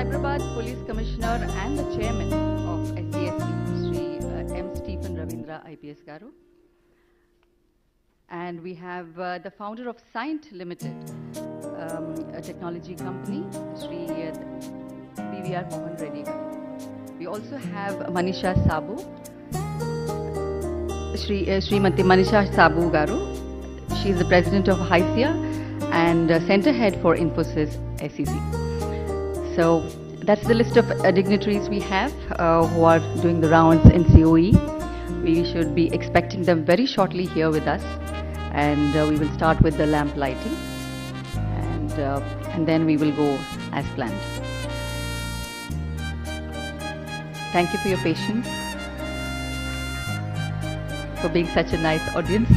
Cyberabad Police Commissioner and the Chairman of STSC, Sri M. Stephen Ravindra IPS Garu. And we have the founder of Scient Limited, a technology company, Sri BVR Mohan Reddy Garu. We also have Manisha Sabu, Srimati Manisha Sabu Garu. She is the president of HICIA and center head for Infosys SEC. So that's the list of dignitaries we have who are doing the rounds in COE. We should be expecting them very shortly here with us, and we will start with the lamp lighting, and then we will go as planned. Thank you for your patience, for being such a nice audience.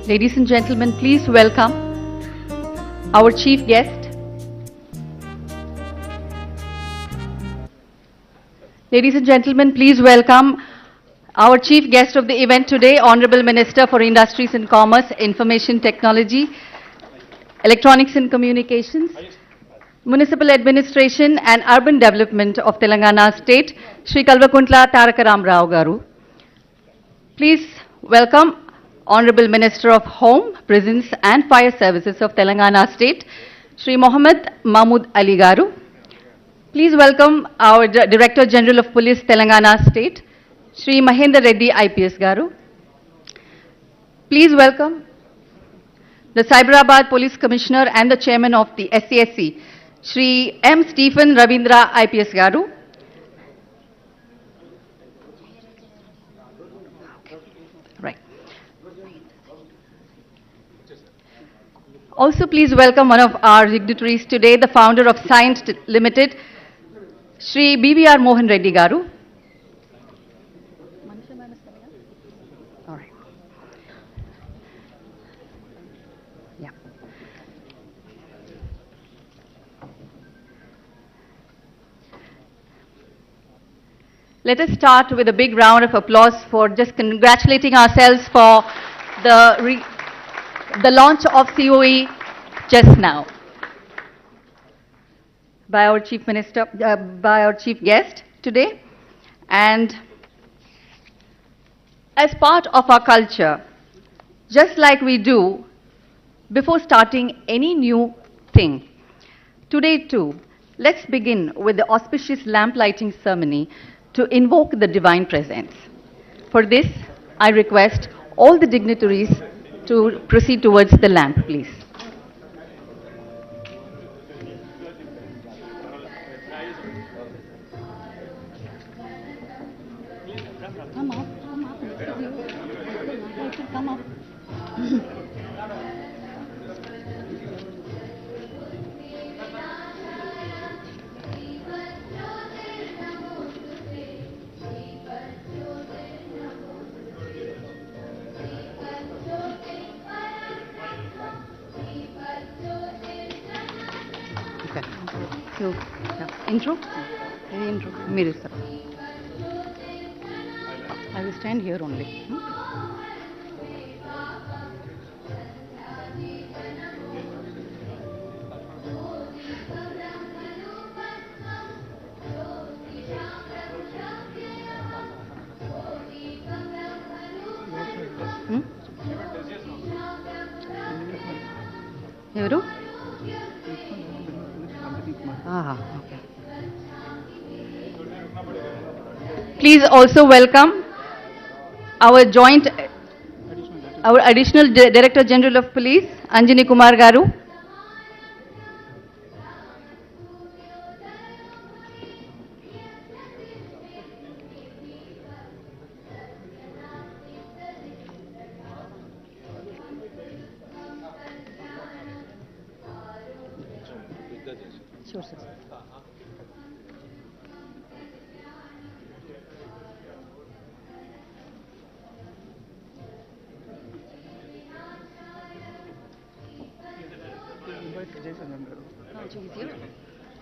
Ladies and gentlemen, please welcome our chief guest. Ladies and gentlemen, please welcome our chief guest of the event today, Honorable Minister for Industries and Commerce, Information Technology, Electronics and Communications, Municipal Administration and Urban Development of Telangana State, Shri Kalvakuntla Taraka Rao Garu. Please welcome Honorable Minister of Home, Prisons and Fire Services of Telangana State, Shri Mohammed Mahmood Ali Garu. Please welcome our Director General of Police, Telangana State, Shri Mahendra Reddy IPS Garu. Please welcome the Cyberabad Police Commissioner and the Chairman of the SCSC, Shri M. Stephen Ravindra IPS Garu. Also, please welcome one of our dignitaries today, the founder of Scient Limited, Sri BVR Mohan Reddy Garu. All right. Yeah. Let us start with a big round of applause for just congratulating ourselves for the launch of COE just now by our chief guest today. And as part of our culture, just like we do before starting any new thing. Today too, let's begin with the auspicious lamp lighting ceremony to invoke the divine presence. For this, I request all the dignitaries to proceed towards the lamp, please. Come up, come up. So, intro? Intro. Mere sir. I will stand here only. Evaru? Okay. Please also welcome our Additional Director General of Police, Anjani Kumar Garu. Sure, sir.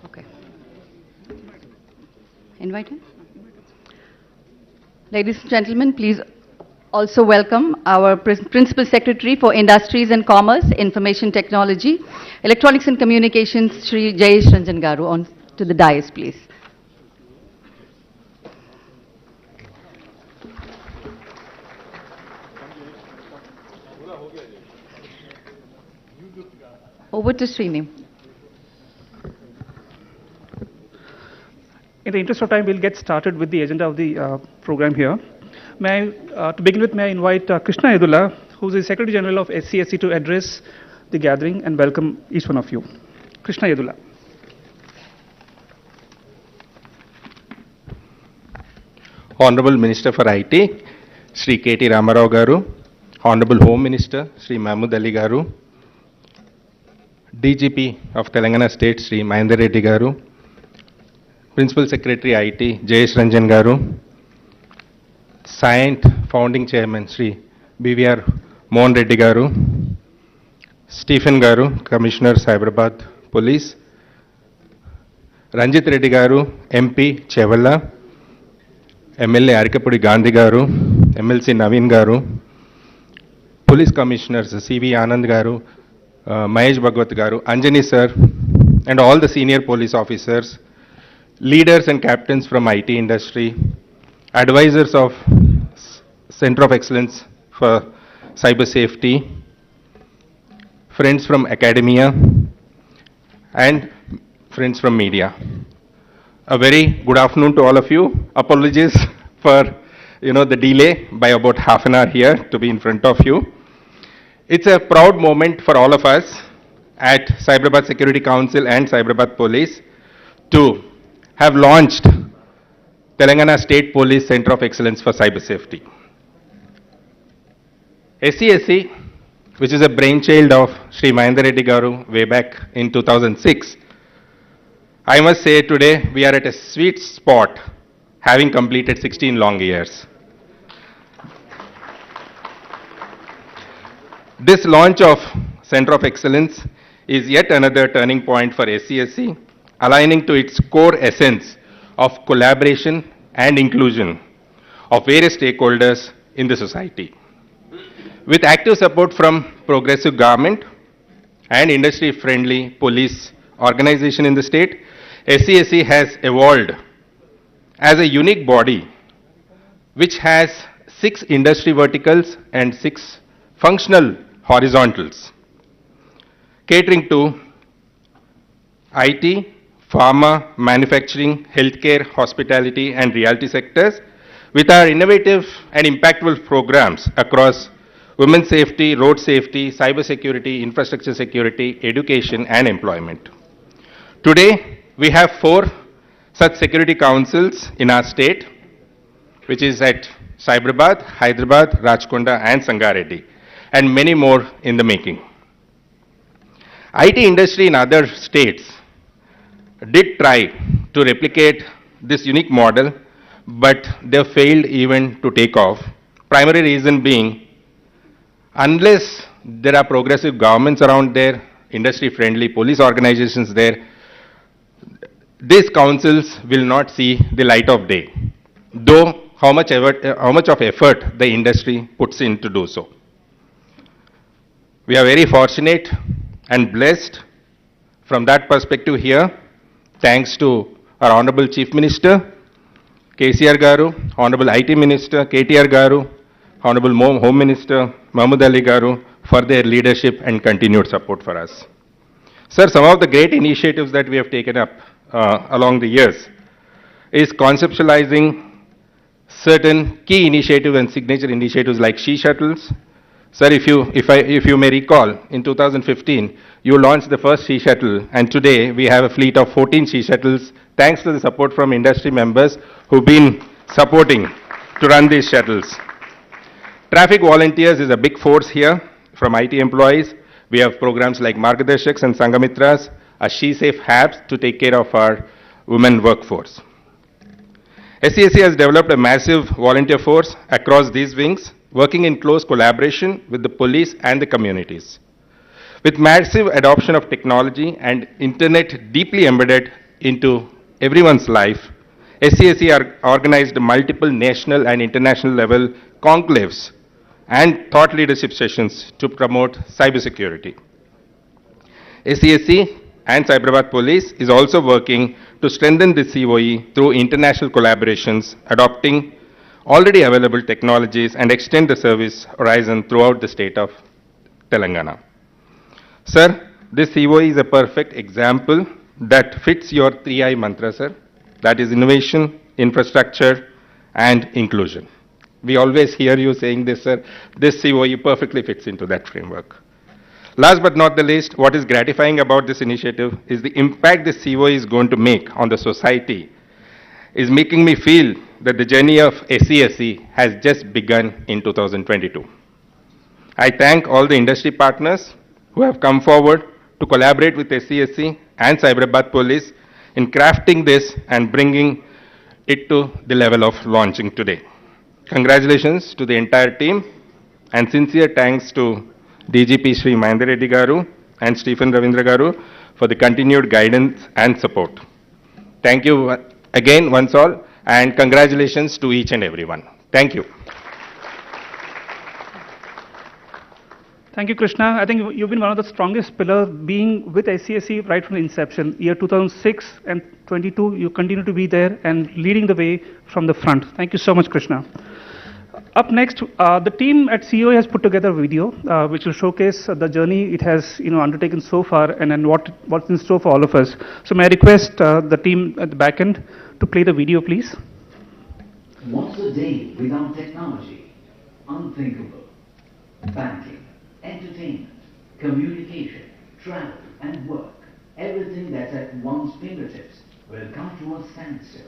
Okay. Invite him. Ladies and gentlemen, please also welcome our Principal Secretary for Industries and Commerce, Information Technology, Electronics and Communications, Shri Jayesh Ranjan Garu, on to the dais, please. Over to Srini. In the interest of time, we'll get started with the agenda of the program here. To begin with, may I invite Krishna Yedula, who is the Secretary General of SCSC, to address the gathering and welcome each one of you. Krishna Yedula. Honorable Minister for IT, Shri KT Ramarao Garu, Honorable Home Minister, Shri Mahmood Ali Garu, DGP of Telangana State, Shri Mahendra Reddy Garu, Principal Secretary IT, Jayesh Ranjan Garu, Scient Founding Chairman, Shri BVR Mohan Reddy Garu, Stephen Garu, Commissioner Cyberabad Police, Ranjit Reddy Garu, MP Chevalla, MLA Arikapudi Gandhi Garu, MLC Naveen Garu, Police Commissioners CV Anand Garu, Mahesh Bhagwat Garu, Anjani Sir, and all the senior police officers, leaders and captains from IT industry, advisors of Center of Excellence for Cyber Safety, friends from academia, and friends from media. A very good afternoon to all of you. Apologies for the delay by about half an hour here to be in front of you. It's a proud moment for all of us at Cyberabad Security Council and Cyberabad Police to have launched Telangana State Police Center of Excellence for Cyber Safety. SCSC, which is a brainchild of Shri Mahendra Reddy Garu way back in 2006, I must say today we are at a sweet spot, having completed 16 long years. This launch of Center of Excellence is yet another turning point for SCSC, aligning to its core essence of collaboration and inclusion of various stakeholders in the society. With active support from progressive government and industry-friendly police organization in the state, SCSC has evolved as a unique body which has 6 industry verticals and 6 functional horizontals, catering to IT, pharma, manufacturing, healthcare, hospitality, and realty sectors, with our innovative and impactful programs across women's safety, road safety, cyber security, infrastructure security, education, and employment. Today, we have 4 such security councils in our state, which is at Cyberabad, Hyderabad, Rajkonda, and Sangareddy, and many more in the making. IT industry in other states did try to replicate this unique model, but they failed even to take off. Primary reason being, unless there are progressive governments around there, industry-friendly police organizations there, these councils will not see the light of day, though how much of effort the industry puts in to do so. We are very fortunate and blessed from that perspective here, thanks to our Honorable Chief Minister, KCR Garu, Honorable IT Minister, KTR Garu, Honorable Home Minister, Mahmood Ali Garu, for their leadership and continued support for us. Sir, some of the great initiatives that we have taken up along the years is conceptualizing certain key initiatives and signature initiatives like She Shuttles. Sir, if you may recall, in 2015, you launched the first She Shuttle, and today we have a fleet of 14 She Shuttles, thanks to the support from industry members who've been supporting to run these shuttles. Traffic volunteers is a big force here from IT employees. We have programs like Margadeshaks and Sangamitras, a She Safe Hubs to take care of our women workforce. SCSC has developed a massive volunteer force across these wings, working in close collaboration with the police and the communities. With massive adoption of technology and internet deeply embedded into everyone's life, SCSC organized multiple national and international level conclaves and thought leadership sessions to promote cybersecurity. SCSC and Cyberabad Police is also working to strengthen the COE through international collaborations, adopting already available technologies and extend the service horizon throughout the state of Telangana. Sir, this COE is a perfect example that fits your 3I mantra, sir. That is innovation, infrastructure, and inclusion. We always hear you saying this, sir. This COE perfectly fits into that framework. Last but not the least, what is gratifying about this initiative is the impact this COE is going to make on the society is making me feel that the journey of SCSC has just begun in 2022. I thank all the industry partners who have come forward to collaborate with SCSC and Cyberabad Police in crafting this and bringing it to the level of launching today. Congratulations to the entire team and sincere thanks to DGP Sri Mahendra Reddy Garu and Stephen Ravindra Garu for the continued guidance and support. Thank you again once all, and congratulations to each and everyone. Thank you. Thank you, Krishna. I think you've been one of the strongest pillars, being with SCSC right from the inception. Year 2006 and 22, you continue to be there and leading the way from the front. Thank you so much, Krishna. Up next, the team at COE has put together a video which will showcase the journey it has undertaken so far and what's in store for all of us. So may I request the team at the back end to play the video, please. What's a day without technology? Unthinkable. Banking, entertainment, communication, travel and work. Everything that's at one's fingertips will come to a standstill.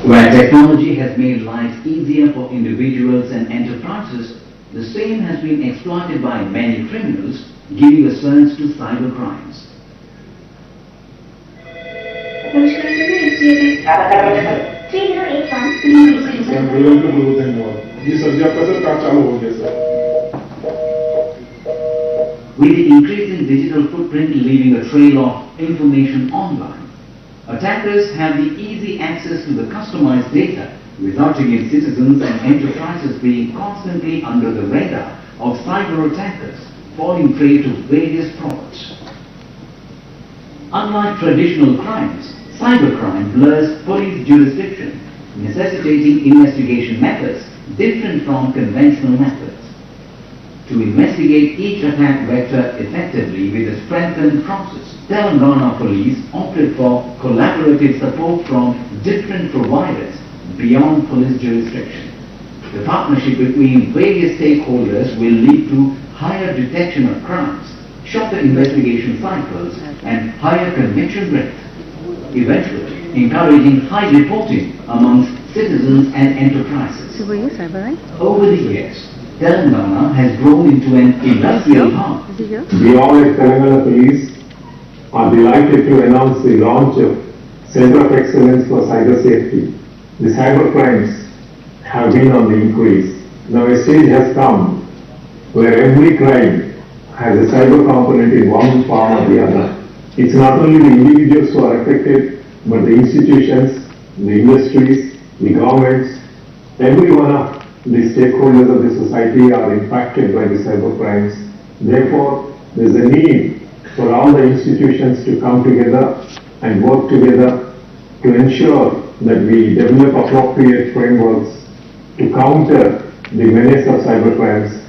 Where technology has made life easier for individuals and enterprises, the same has been exploited by many criminals, giving a surge to cyber crimes. With the increasing digital footprint leaving a trail of information online, attackers have the easy access to the customized data, resulting in citizens and enterprises being constantly under the radar of cyber attackers, falling prey to various frauds. Unlike traditional crimes, cybercrime blurs police jurisdiction, necessitating investigation methods different from conventional methods. To investigate each attack vector effectively with a strengthened process, Telangana Police opted for collaborative support from different providers beyond police jurisdiction. The partnership between various stakeholders will lead to higher detection of crimes, shorter investigation cycles, and higher conviction rate, eventually encouraging high reporting amongst citizens and enterprises. So were you Cyberite? Over the years, Telangana has grown into an industrial hub. Is he here? We all at Telangana Police are delighted to announce the launch of Center of Excellence for Cyber Safety. The cyber crimes have been on the increase. Now a stage has come where every crime has a cyber component in one form or the other. It's not only the individuals who are affected, but the institutions, the industries, the governments, every one of the stakeholders of the society are impacted by the cyber crimes. Therefore, there is a need for all the institutions to come together and work together to ensure that we develop appropriate frameworks to counter the menace of cyber crimes.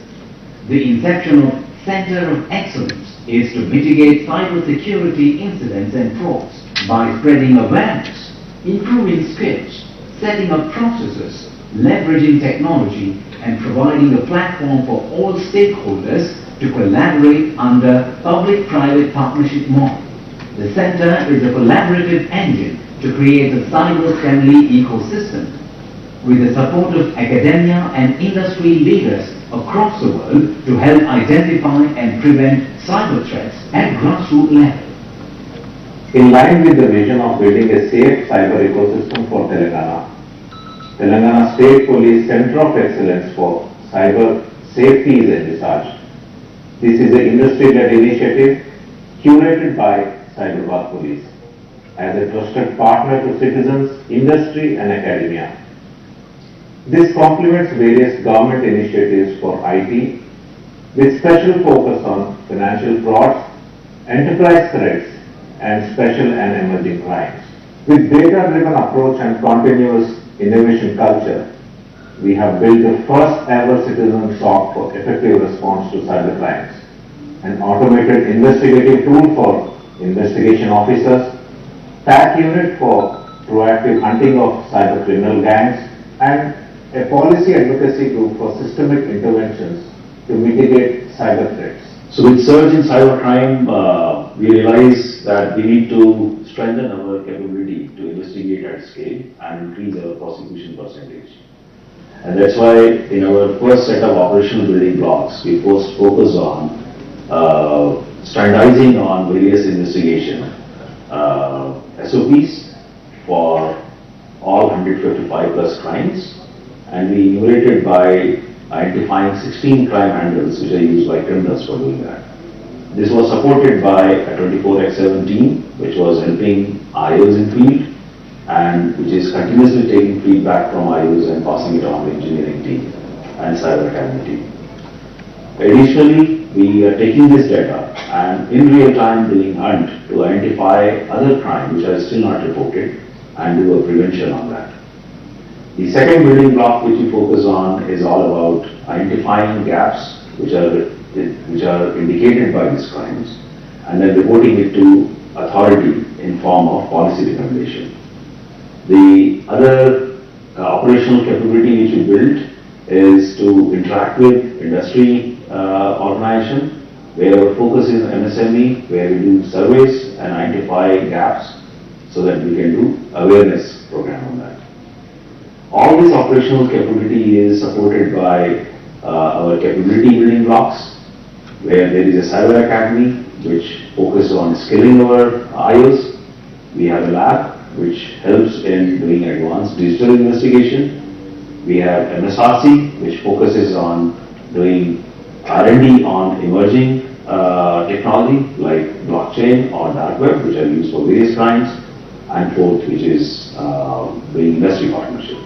The inception of Center of Excellence is to mitigate cybersecurity incidents and frauds by spreading awareness, improving skills, setting up processes, leveraging technology, and providing a platform for all stakeholders to collaborate under public-private partnership model. The center is a collaborative engine to create a cyber-friendly ecosystem. With the support of academia and industry leaders across the world to help identify and prevent cyber threats at grassroots level. In line with the vision of building a safe cyber ecosystem for Telangana, Telangana State Police Center of Excellence for Cyber Safety is envisaged. This is an industry-led initiative curated by Cyberabad Police as a trusted partner to citizens, industry and academia. This complements various government initiatives for IT with special focus on financial frauds, enterprise threats and special and emerging crimes. With data-driven approach and continuous innovation culture, we have built the first ever citizen SOC for effective response to cyber crimes, an automated investigative tool for investigation officers, TAC unit for proactive hunting of cyber criminal gangs, and a policy advocacy group for systemic interventions to mitigate cyber threats. So with surge in cybercrime, we realize that we need to strengthen our capability to investigate at scale and increase our prosecution percentage. And that's why in our first set of operational building blocks, we first focus on standardizing on various investigation SOPs for all 155 plus crimes, and we enumerated by identifying 16 crime handles which are used by criminals for doing that. This was supported by a 24x7 team which was helping IOs in field and which is continuously taking feedback from IOs and passing it on to engineering team and cyber academy team. Additionally, we are taking this data and in real time doing hunt to identify other crimes which are still not reported and do a prevention on that. The second building block which we focus on is all about identifying gaps which are indicated by these crimes and then reporting it to authority in form of policy recommendation. The other operational capability which we built is to interact with industry organization where our focus is MSME, where we do surveys and identify gaps so that we can do awareness program on that. All this operational capability is supported by our capability building blocks, where there is a cyber academy which focuses on skilling our IOs. We have a lab which helps in doing advanced digital investigation. We have MSRC which focuses on doing R&D on emerging technology like blockchain or dark web, which are used for various crimes. And fourth, which is doing industry partnership.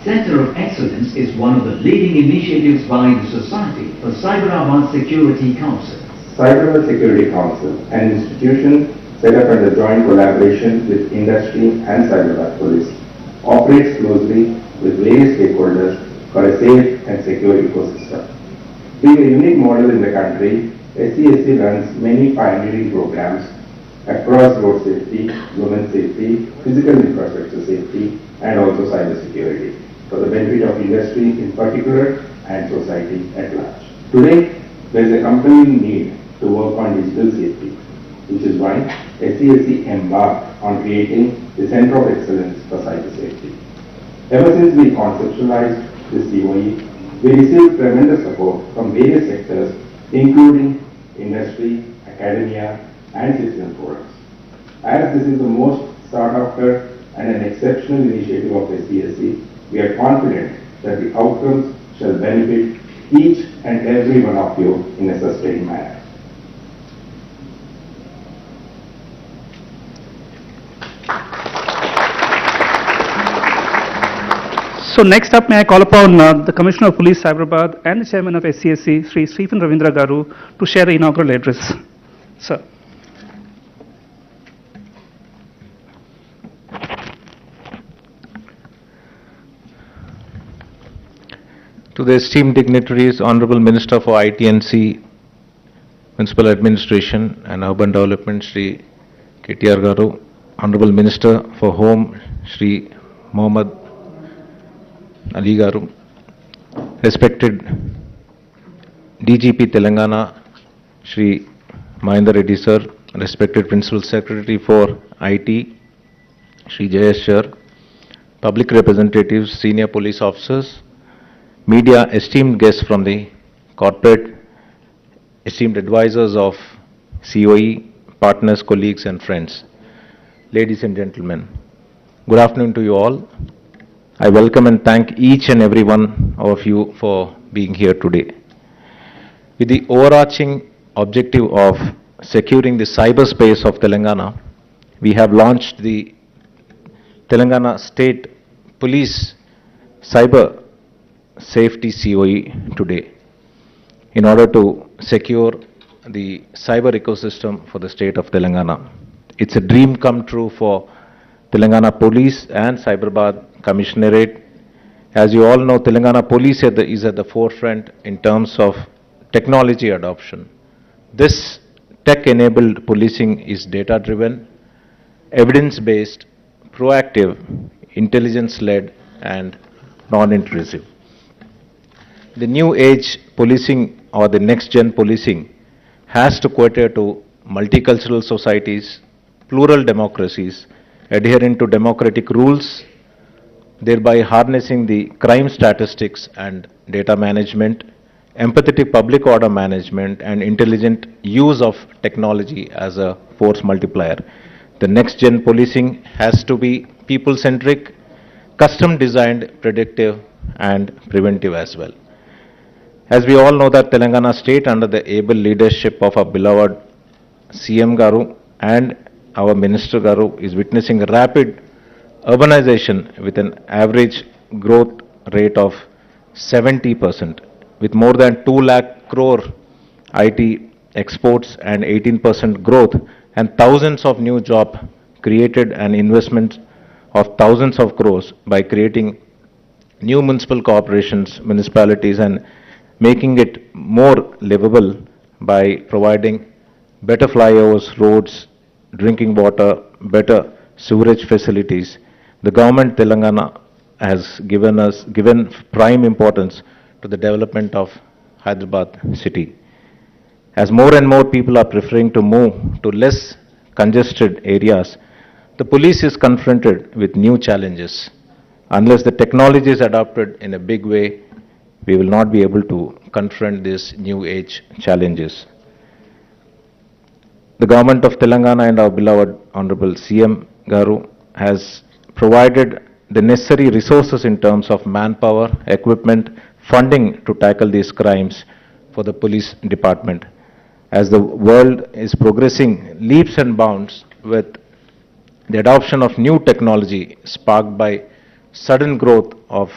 Center of Excellence is one of the leading initiatives by the Society for Cyberabad Security Council. Cyberabad Security Council, an institution set up under joint collaboration with industry and Cyberabad Police, operates closely with various stakeholders for a safe and secure ecosystem. Being a unique model in the country, SCSC runs many pioneering programs across road safety, women safety, physical infrastructure safety, and also cyber security for the benefit of industry in particular and society at large. Today, there is a compelling need to work on digital safety, which is why SCSC embarked on creating the Center of Excellence for Cyber Safety. Ever since we conceptualized this COE, we received tremendous support from various sectors, including industry, academia, and citizen forums. As this is the most sought-after and an exceptional initiative of SCSC, we are confident that the outcomes shall benefit each and every one of you in a sustained manner. So next up, may I call upon the Commissioner of Police, Cyberabad, and the Chairman of SCSC, Sri Stephen Ravindra Garu, to share the inaugural address. Sir. To the esteemed dignitaries, Honorable Minister for IT&C, Municipal Administration and Urban Development, Sri KTR Garu, Honorable Minister for Home, Sri Mohammad Ali Garu, respected DGP Telangana, Sri Mahendra Reddy Sir, respected Principal Secretary for IT, Sri Jayesh Sir, public representatives, senior police officers, media, esteemed guests from the corporate, esteemed advisors of COE, partners, colleagues and friends. Ladies and gentlemen, good afternoon to you all. I welcome and thank each and every one of you for being here today. With the overarching objective of securing the cyberspace of Telangana, we have launched the Telangana State Police Cyber Safety COE today in order to secure the cyber ecosystem for the state of Telangana. It's a dream come true for Telangana Police and Cyberabad Commissionerate. As you all know, Telangana Police is at the forefront in terms of technology adoption. This tech-enabled policing is data-driven, evidence-based, proactive, intelligence-led, and non-intrusive. The new age policing or the next-gen policing has to cater to multicultural societies, plural democracies, adhering to democratic rules, thereby harnessing the crime statistics and data management, empathetic public order management, and intelligent use of technology as a force multiplier. The next-gen policing has to be people-centric, custom-designed, predictive, and preventive as well. As we all know that Telangana state under the able leadership of our beloved CM Garu and our Minister Garu is witnessing a rapid urbanization with an average growth rate of 70%, with more than 2 lakh crore IT exports and 18% growth and thousands of new jobs created and investment of thousands of crores by creating new municipal corporations, municipalities, and making it more livable by providing better flyovers, roads, drinking water, better sewerage facilities. The government Telangana has given prime importance to the development of Hyderabad city. As more and more people are preferring to move to less congested areas, the police is confronted with new challenges. Unless the technology is adopted in a big way, we will not be able to confront these new age challenges. The government of Telangana and our beloved Honorable CM Garu has provided the necessary resources in terms of manpower, equipment, funding to tackle these crimes for the police department. As the world is progressing leaps and bounds with the adoption of new technology sparked by sudden growth of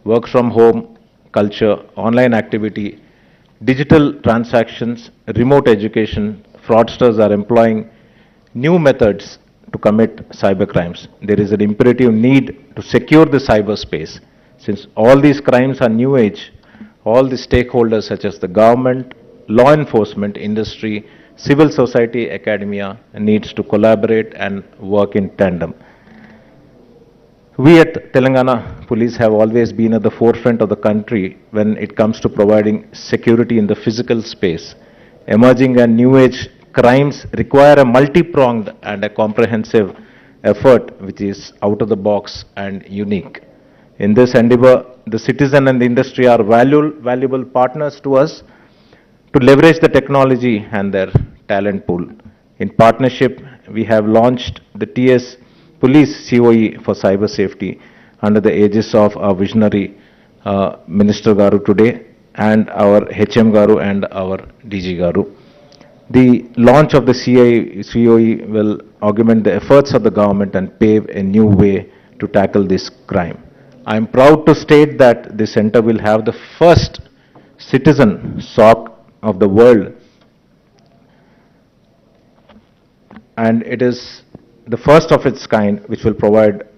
work from home culture, online activity, digital transactions, remote education, fraudsters are employing new methods to commit cyber crimes. There is an imperative need to secure the cyberspace. Since all these crimes are new age, all the stakeholders such as the government, law enforcement, industry, civil society, academia needs to collaborate and work in tandem. We at Telangana Police have always been at the forefront of the country when it comes to providing security in the physical space. Emerging and new age crimes require a multi-pronged and a comprehensive effort which is out of the box and unique. In this endeavor, the citizen and the industry are valuable partners to us to leverage the technology and their talent pool. In partnership, we have launched the TS Police COE for cyber safety under the aegis of our visionary Minister Garu today and our HM Garu and our DG Garu. The launch of the COE will augment the efforts of the government and pave a new way to tackle this crime. I am proud to state that the center will have the first citizen SOC of the world, and it is the first of its kind which will provide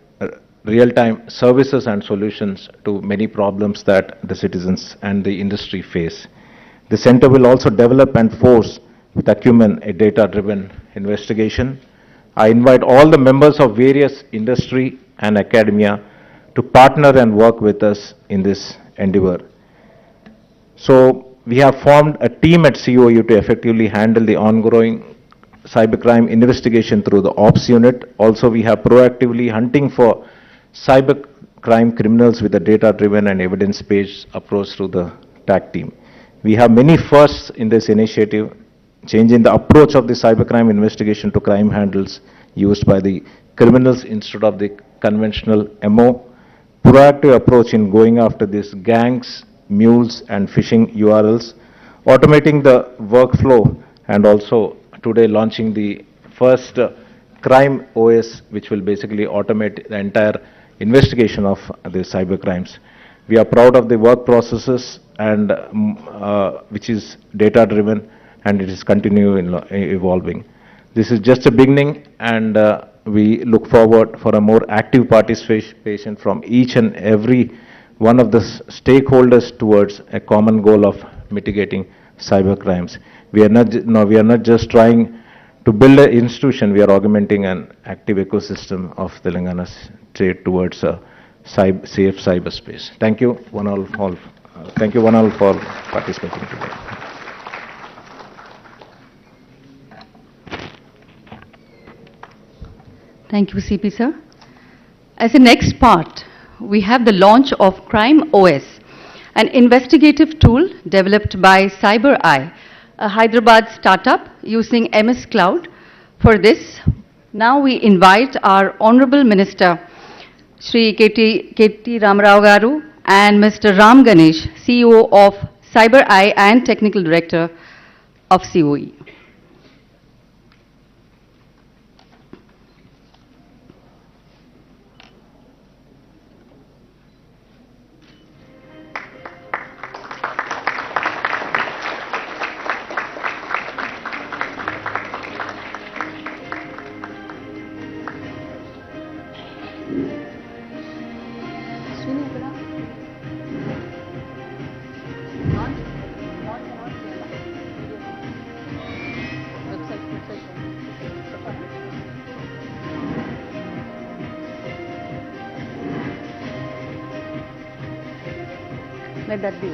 real-time services and solutions to many problems that the citizens and the industry face. The center will also develop and force with acumen a data-driven investigation. I invite all the members of various industry and academia to partner and work with us in this endeavor. So we have formed a team at COU to effectively handle the ongoing cybercrime investigation through the Ops unit. Also, we have proactively hunting for cybercrime criminals with a data-driven and evidence-based approach through the TAC team. We have many firsts in this initiative, changing the approach of the cybercrime investigation to crime handles used by the criminals instead of the conventional MO, proactive approach in going after these gangs, mules and phishing URLs, automating the workflow, and also today launching the first crime OS which will basically automate the entire investigation of the cyber crimes. We are proud of the work processes and which is data driven, and it is continuing evolving. This is just a beginning, and we look forward for a more active participation from each and every one of the stakeholders towards a common goal of mitigating cyber crimes. We are not just trying to build an institution, we are augmenting an active ecosystem of Telangana state towards a safe cyberspace. Thank you one all for participating today. Thank you, CP sir. As a next part, we have the launch of Crime OS, an investigative tool developed by CyberEye, a Hyderabad startup using MS Cloud. For this, now we invite our Honorable Minister, Shri KT Ramarao Garu, and Mr. Ram Ganesh, CEO of CyberEye and Technical Director of COE. Let that be.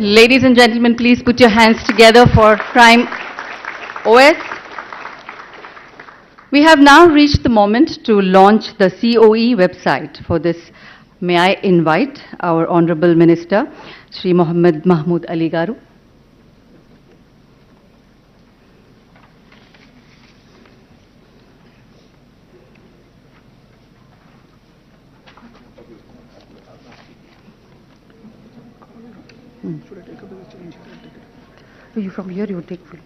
Ladies and gentlemen, please put your hands together for Crime OS. We have now reached the moment to launch the COE website. For this, may I invite our Honorable Minister, Shri Mahmood Ali Garu. Should I take up the change? You from here, you take full.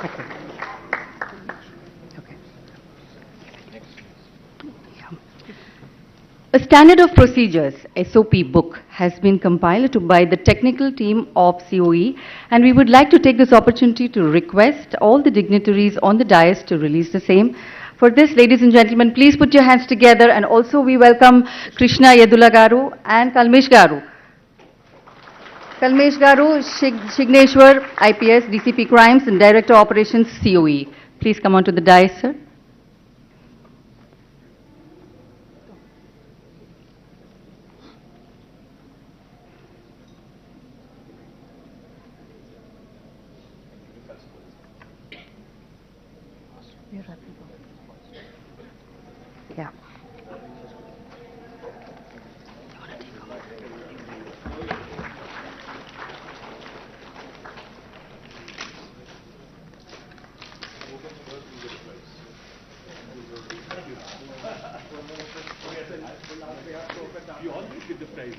Okay. Okay. Yeah. A standard of procedures, SOP book, has been compiled by the technical team of COE, and we would like to take this opportunity to request all the dignitaries on the dais to release the same. For this, ladies and gentlemen, please put your hands together, and also we welcome Krishna Yedula Garu and Kalmesh Garu. Kalmesh Garu, Shigneshwar, IPS, DCP Crimes and Director Operations, COE. Please come on to the dais, sir. Yeah. You always get the prize.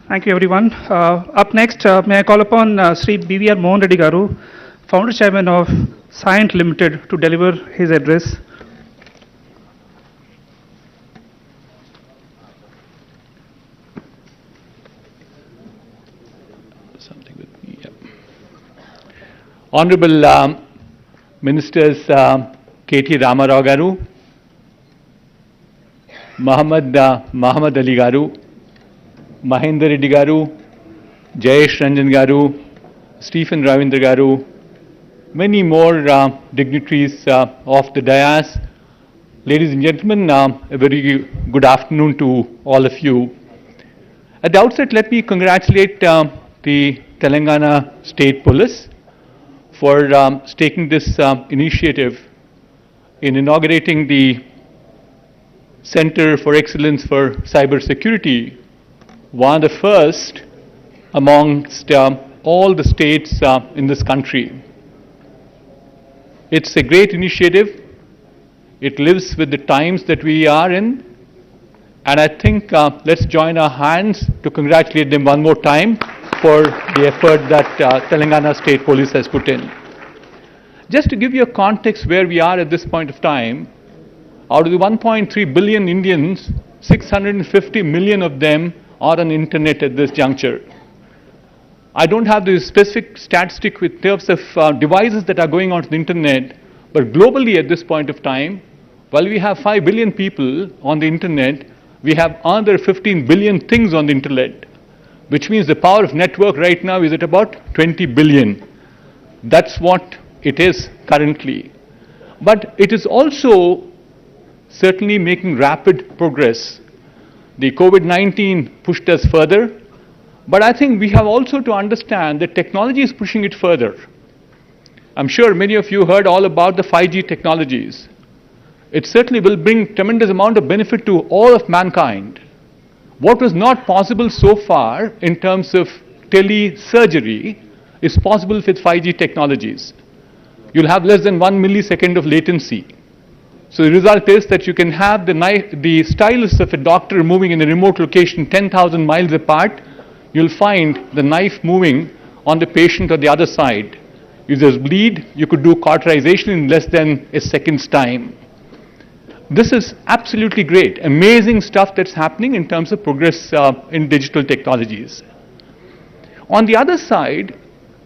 Thank you, everyone. Up next, may I call upon Sri BVR Mohan Reddy Garu, Founder Chairman of Scient Limited, to deliver his address. Something with me, yeah. Honorable Ministers KT Ramarao Garu, Muhammad Ali Garu, Mahendra Reddy Garu, Jayesh Ranjan Garu, Stephen Ravindra Garu, many more dignitaries of the dais. Ladies and gentlemen, a very good afternoon to all of you. At the outset, let me congratulate the Telangana State Police for taking this initiative in inaugurating the Center for Excellence for Cyber Security, one of the first amongst all the states in this country. It's a great initiative. It lives with the times that we are in. And I think let's join our hands to congratulate them one more time for the effort that Telangana State Police has put in. Just to give you a context where we are at this point of time, out of the 1.3 billion Indians, 650 million of them are on internet at this juncture. I don't have the specific statistic with terms of devices that are going onto the internet, but globally at this point of time, while we have 5 billion people on the internet, we have another 15 billion things on the internet, which means the power of network right now is at about 20 billion. That's what it is currently. But it is also certainly making rapid progress. The COVID-19 pushed us further, but I think we have also to understand that technology is pushing it further. I'm sure many of you heard all about the 5G technologies. It certainly will bring tremendous amount of benefit to all of mankind. What was not possible so far in terms of telesurgery is possible with 5G technologies. You'll have less than 1 millisecond of latency. So the result is that you can have the stylus of a doctor moving in a remote location 10,000 miles apart. You'll find the knife moving on the patient on the other side. users bleed, you could do cauterization in less than a second's time. This is absolutely great, amazing stuff that's happening in terms of progress in digital technologies. On the other side,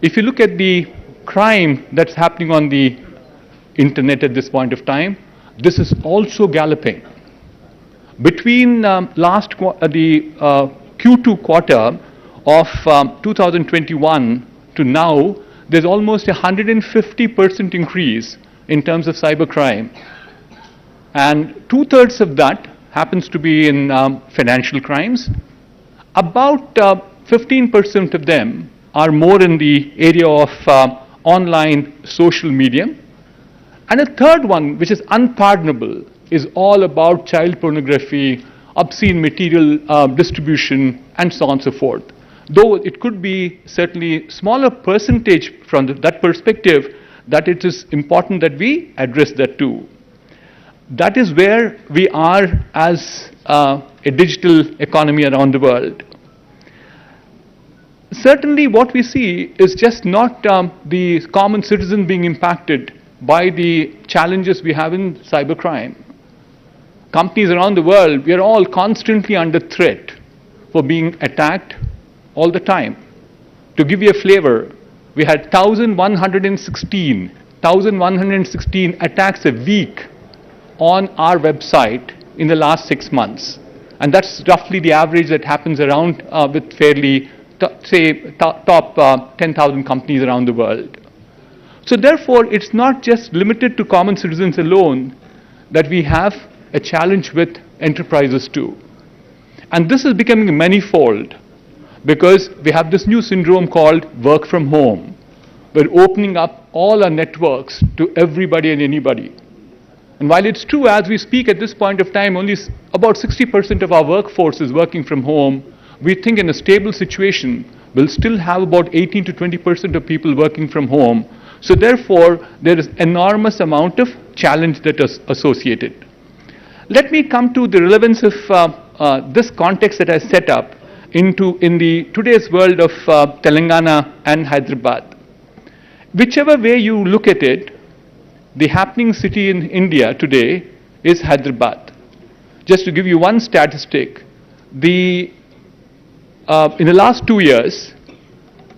if you look at the crime that's happening on the internet at this point of time, this is also galloping. Between the Q2 quarter of 2021 to now, there's almost a 150% increase in terms of cybercrime. And 2/3 of that happens to be in financial crimes. About 15% of them are more in the area of online social media. And a third one, which is unpardonable, is all about child pornography, obscene material distribution, and so on and so forth. Though it could be certainly smaller percentage from that perspective, that it is important that we address that too. That is where we are as a digital economy around the world. Certainly what we see is just not the common citizen being impacted by the challenges we have in cybercrime. Companies around the world, we are all constantly under threat for being attacked all the time. To give you a flavor, we had 1,116 attacks a week on our website in the last 6 months. And that's roughly the average that happens around with fairly, top 10,000 companies around the world. So therefore, it's not just limited to common citizens alone that we have a challenge with enterprises too. And this is becoming manifold because we have this new syndrome called work from home. We're opening up all our networks to everybody and anybody. And while it's true, as we speak at this point of time, only about 60% of our workforce is working from home, we think in a stable situation, we'll still have about 18 to 20% of people working from home. So therefore, there is enormous amount of challenge that is associated. Let me come to the relevance of this context that I set up in the today's world of Telangana and Hyderabad. Whichever way you look at it, the happening city in India today is Hyderabad. Just to give you one statistic, in the last 2 years,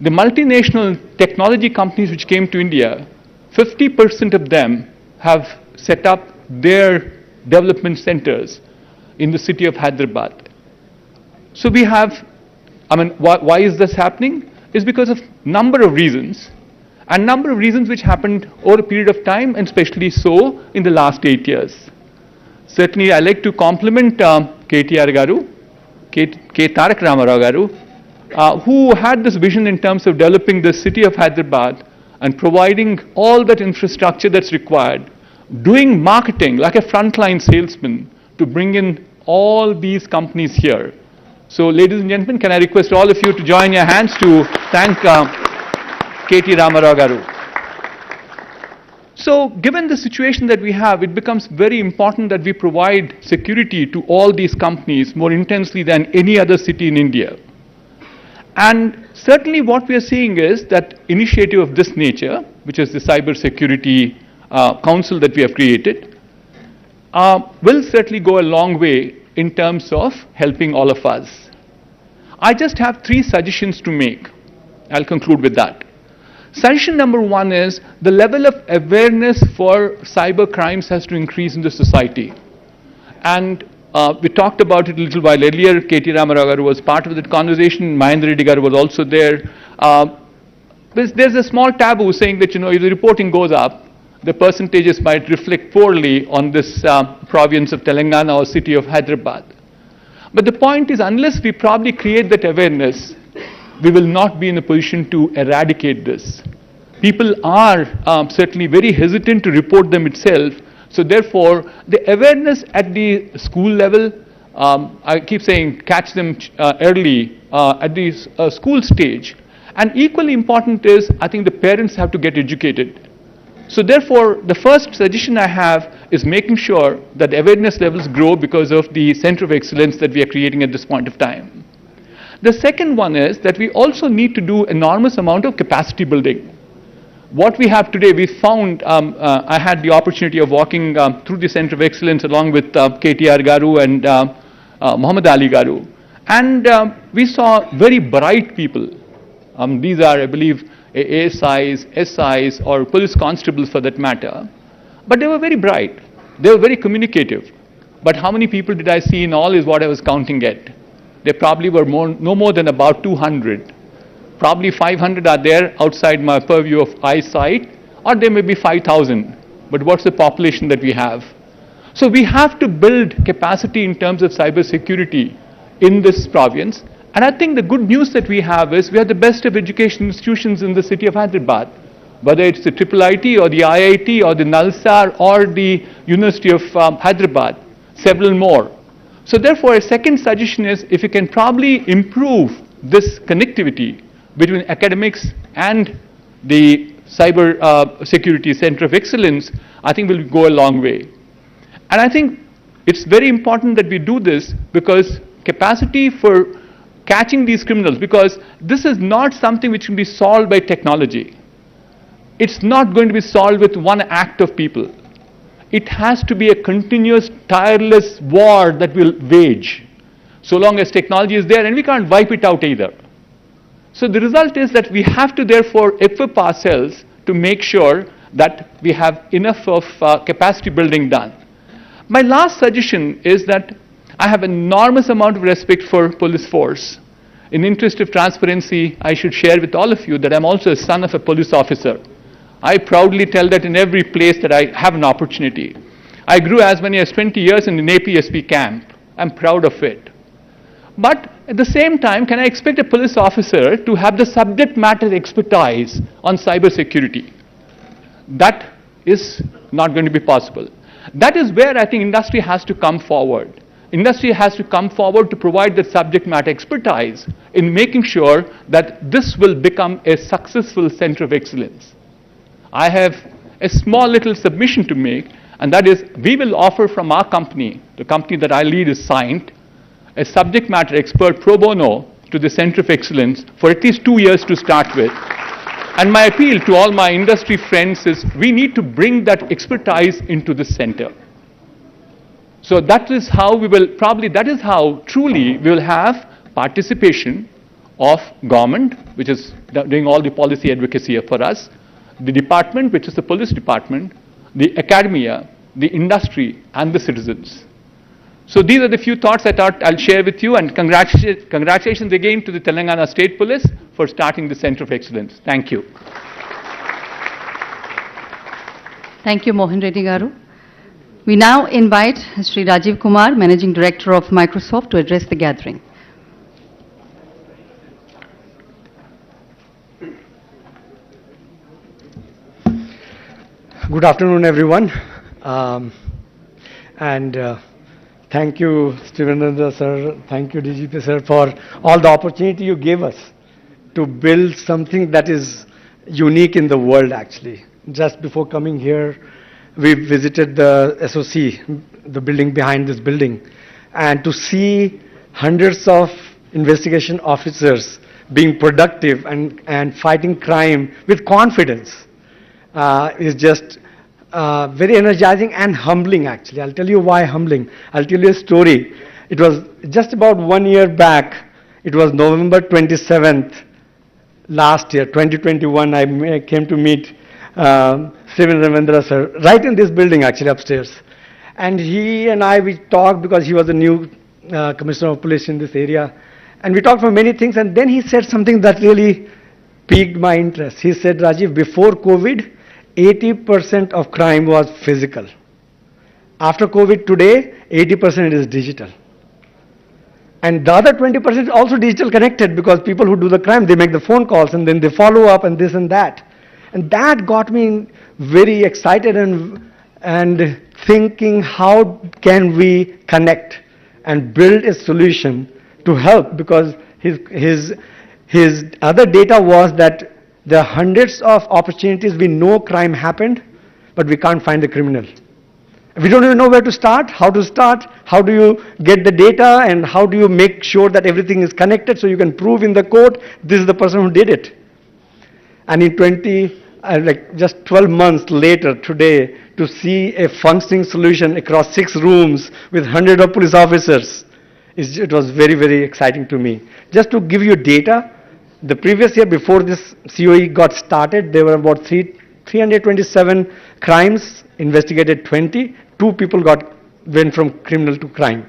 the multinational technology companies which came to India, 50% of them have set up their development centers in the city of Hyderabad. So we have, why is this happening? It's because of number of reasons. And number of reasons which happened over a period of time, and especially so in the last 8 years. Certainly, I like to compliment KTR Garu, K. Tarak Ramarao Garu, who had this vision in terms of developing the city of Hyderabad and providing all that infrastructure that's required, doing marketing like a frontline salesman to bring in all these companies here. So, ladies and gentlemen, can I request all of you to join your hands to thank KT Ramarao Garu. So, given the situation that we have, it becomes very important that we provide security to all these companies more intensely than any other city in India. And certainly what we are seeing is that initiative of this nature, which is the Cyber Security Council that we have created, will certainly go a long way in terms of helping all of us. I just have 3 suggestions to make. I'll conclude with that. Suggestion number 1 is the level of awareness for cyber crimes has to increase in the society. And we talked about it a little while earlier. KT Ramarao Garu was part of that conversation. Mahendra Reddy Garu was also there. There's a small taboo saying that, if the reporting goes up, the percentages might reflect poorly on this province of Telangana or city of Hyderabad. But the point is, unless we probably create that awareness, we will not be in a position to eradicate this. People are certainly very hesitant to report them itself. So therefore, the awareness at the school level, I keep saying catch them early at the school stage. And equally important is, I think the parents have to get educated. So therefore, the first suggestion I have is making sure that awareness levels grow because of the center of excellence that we are creating at this point of time. The second one is that we also need to do enormous amount of capacity building. what we have today, we found, I had the opportunity of walking through the Center of Excellence along with KTR Garu and Muhammad Ali Garu. And we saw very bright people. These are, I believe, ASIs, SIs, or police constables for that matter. But they were very bright. They were very communicative. But how many people did I see in all is what I was counting at. There probably were no more than about 200. Probably 500 are there outside my purview of eyesight, or there may be 5,000. But what's the population that we have? So we have to build capacity in terms of cyber security in this province. And I think the good news that we have is we are the best of education institutions in the city of Hyderabad. Whether it's the IIIT or the IIT or the Nalsar or the University of Hyderabad, several more. So therefore, a second suggestion is if you can probably improve this connectivity between academics and the Cyber Security Center of Excellence, I think will go a long way. And I think it's very important that we do this because capacity for catching these criminals, because this is not something which can be solved by technology. It's not going to be solved with one act of people. It has to be a continuous, tireless war that we'll wage, so long as technology is there, and we can't wipe it out either. So the result is that we have to therefore equip ourselves to make sure that we have enough of capacity building done. My last suggestion is that I have enormous amount of respect for police force. In interest of transparency, I should share with all of you that I'm also a son of a police officer. I proudly tell that in every place that I have an opportunity. I grew as many as 20 years in an APSP camp. I'm proud of it. But at the same time, can I expect a police officer to have the subject matter expertise on cyber security? That is not going to be possible. That is where I think industry has to come forward. Industry has to come forward to provide the subject matter expertise in making sure that this will become a successful center of excellence. I have a small little submission to make, and that is we will offer from our company, the company that I lead is Signed, a subject matter expert pro bono to the Center of Excellence for at least 2 years to start with. And my appeal to all my industry friends is we need to bring that expertise into the center. So that is how we will probably, that is how truly we will have participation of government, which is doing all the policy advocacy for us, the department, which is the police department, the academia, the industry, and the citizens. So these are the few thoughts I thought I'll share with you, and congratulations again to the Telangana State Police for starting the Center of Excellence. Thank you. Thank you, Mohan Reddy Garu. We now invite Sri Rajiv Kumar, Managing Director of Microsoft, to address the gathering. Good afternoon, everyone. Thank you, Srivananda sir, thank you, DGP sir, for all the opportunity you gave us to build something that is unique in the world, actually. Just before coming here, we visited the SOC, the building behind this building, and to see hundreds of investigation officers being productive and fighting crime with confidence is just very energizing and humbling, actually. I'll tell you why humbling. I'll tell you a story. It was just about 1 year back. It was November 27th last year, 2021. I came to meet Srivananda sir, right in this building, actually, upstairs. And he and we talked because he was a new Commissioner of Police in this area. And we talked for many things. And then he said something that really piqued my interest. He said, Rajiv, before COVID, 80% of crime was physical. After COVID today, 80% is digital. And the other 20% is also digital connected because people who do the crime, they make the phone calls and then they follow up and this and that. And that got me very excited and thinking how can we connect and build a solution to help, because his other data was that there are hundreds of opportunities. We know crime happened, but we can't find the criminal. We don't even know where to start, how do you get the data, and how do you make sure that everything is connected so you can prove in the court this is the person who did it. And in like just 12 months later today, to see a functioning solution across 6 rooms with hundreds of police officers, it was very, very exciting to me. Just to give you data, the previous year before this COE got started, there were about 327 crimes, investigated 20, 2 people went from criminal to crime.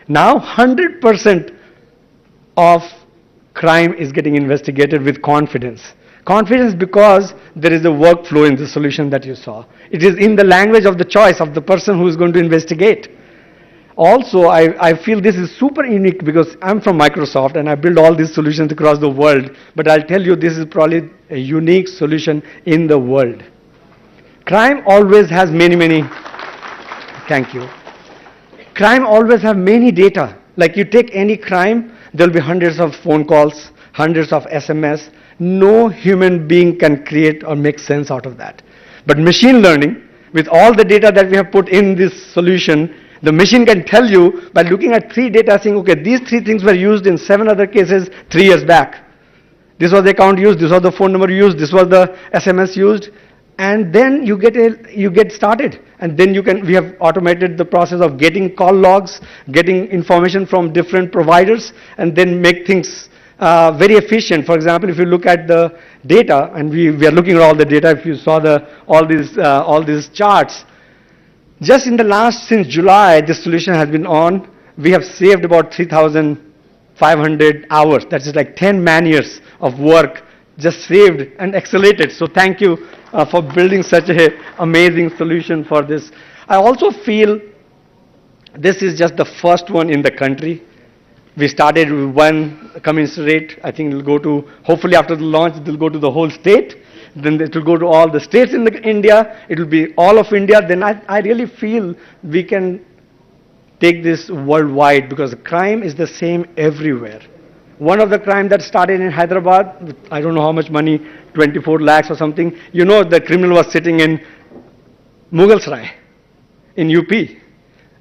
Now 100% of crime is getting investigated with confidence. Confidence because there is a workflow in the solution that you saw. It is in the language of the choice of the person who is going to investigate. Also, I feel this is super unique because I'm from Microsoft and I build all these solutions across the world, but I'll tell you this is probably a unique solution in the world. Crime always has many, thank you. Crime always have many data. Like you take any crime, there'll be hundreds of phone calls, hundreds of SMS. No human being can create or make sense out of that. But machine learning, with all the data that we have put in this solution, the machine can tell you by looking at 3 data saying, okay, these 3 things were used in 7 other cases 3 years back. This was the account used, this was the phone number used, this was the SMS used, and then you get started. And then we have automated the process of getting call logs, getting information from different providers, and then make things very efficient. For example, if you look at the data, and we are looking at all the data, if you saw all these charts, just in the since July, this solution has been on, we have saved about 3,500 hours. That is like 10 man-years of work just saved and accelerated. So thank you for building such an amazing solution for this. I also feel this is just the first one in the country. We started with one commissionerate. I think it will go to, hopefully after the launch, it will go to the whole state. Then it will go to all the states in India. It will be all of India. Then I really feel we can take this worldwide because crime is the same everywhere. One of the crime that started in Hyderabad, I don't know how much money, 24 lakhs or something. You know, the criminal was sitting in Mughalsarai in UP.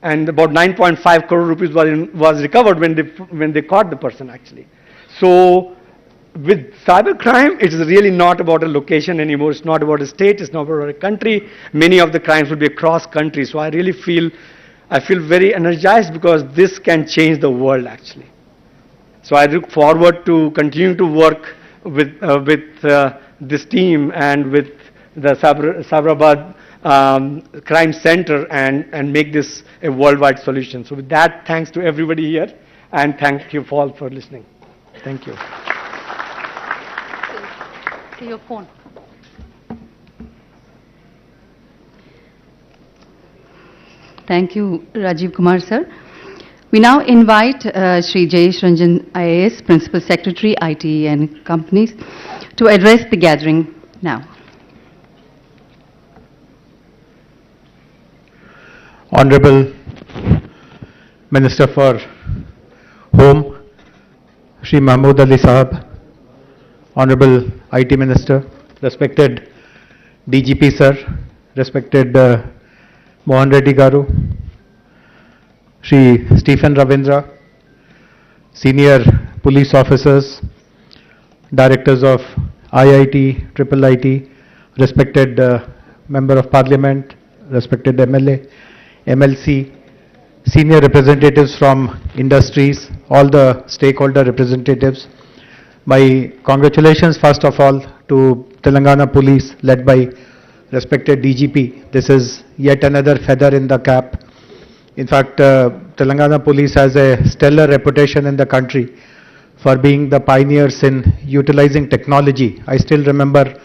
And about 9.5 crore rupees was recovered when they caught the person actually. So with cybercrime, it is really not about a location anymore. It's not about a state. It's not about a country. Many of the crimes will be across countries. So I really feel very energized because this can change the world actually. So I look forward to continue to work with this team and with the Cyberabad Crime Center and make this a worldwide solution. So with that, thanks to everybody here and thank you all for listening. Thank you. See your phone. Thank you, Rajiv Kumar sir. We now invite Shri Jayesh Ranjan IAS, Principal Secretary, IT and Companies, to address the gathering now. Honorable Minister for Home, Shri Mahmood Ali Sahab, Honorable IT Minister, respected DGP sir, respected Mohan Reddy Garu, Shri Stephen Ravindra, senior police officers, directors of IIT, Triple IT, respected Member of Parliament, respected MLA, MLC, senior representatives from industries, all the stakeholder representatives. My congratulations first of all to Telangana Police led by respected DGP. This is yet another feather in the cap. In fact, Telangana Police has a stellar reputation in the country for being the pioneers in utilizing technology. I still remember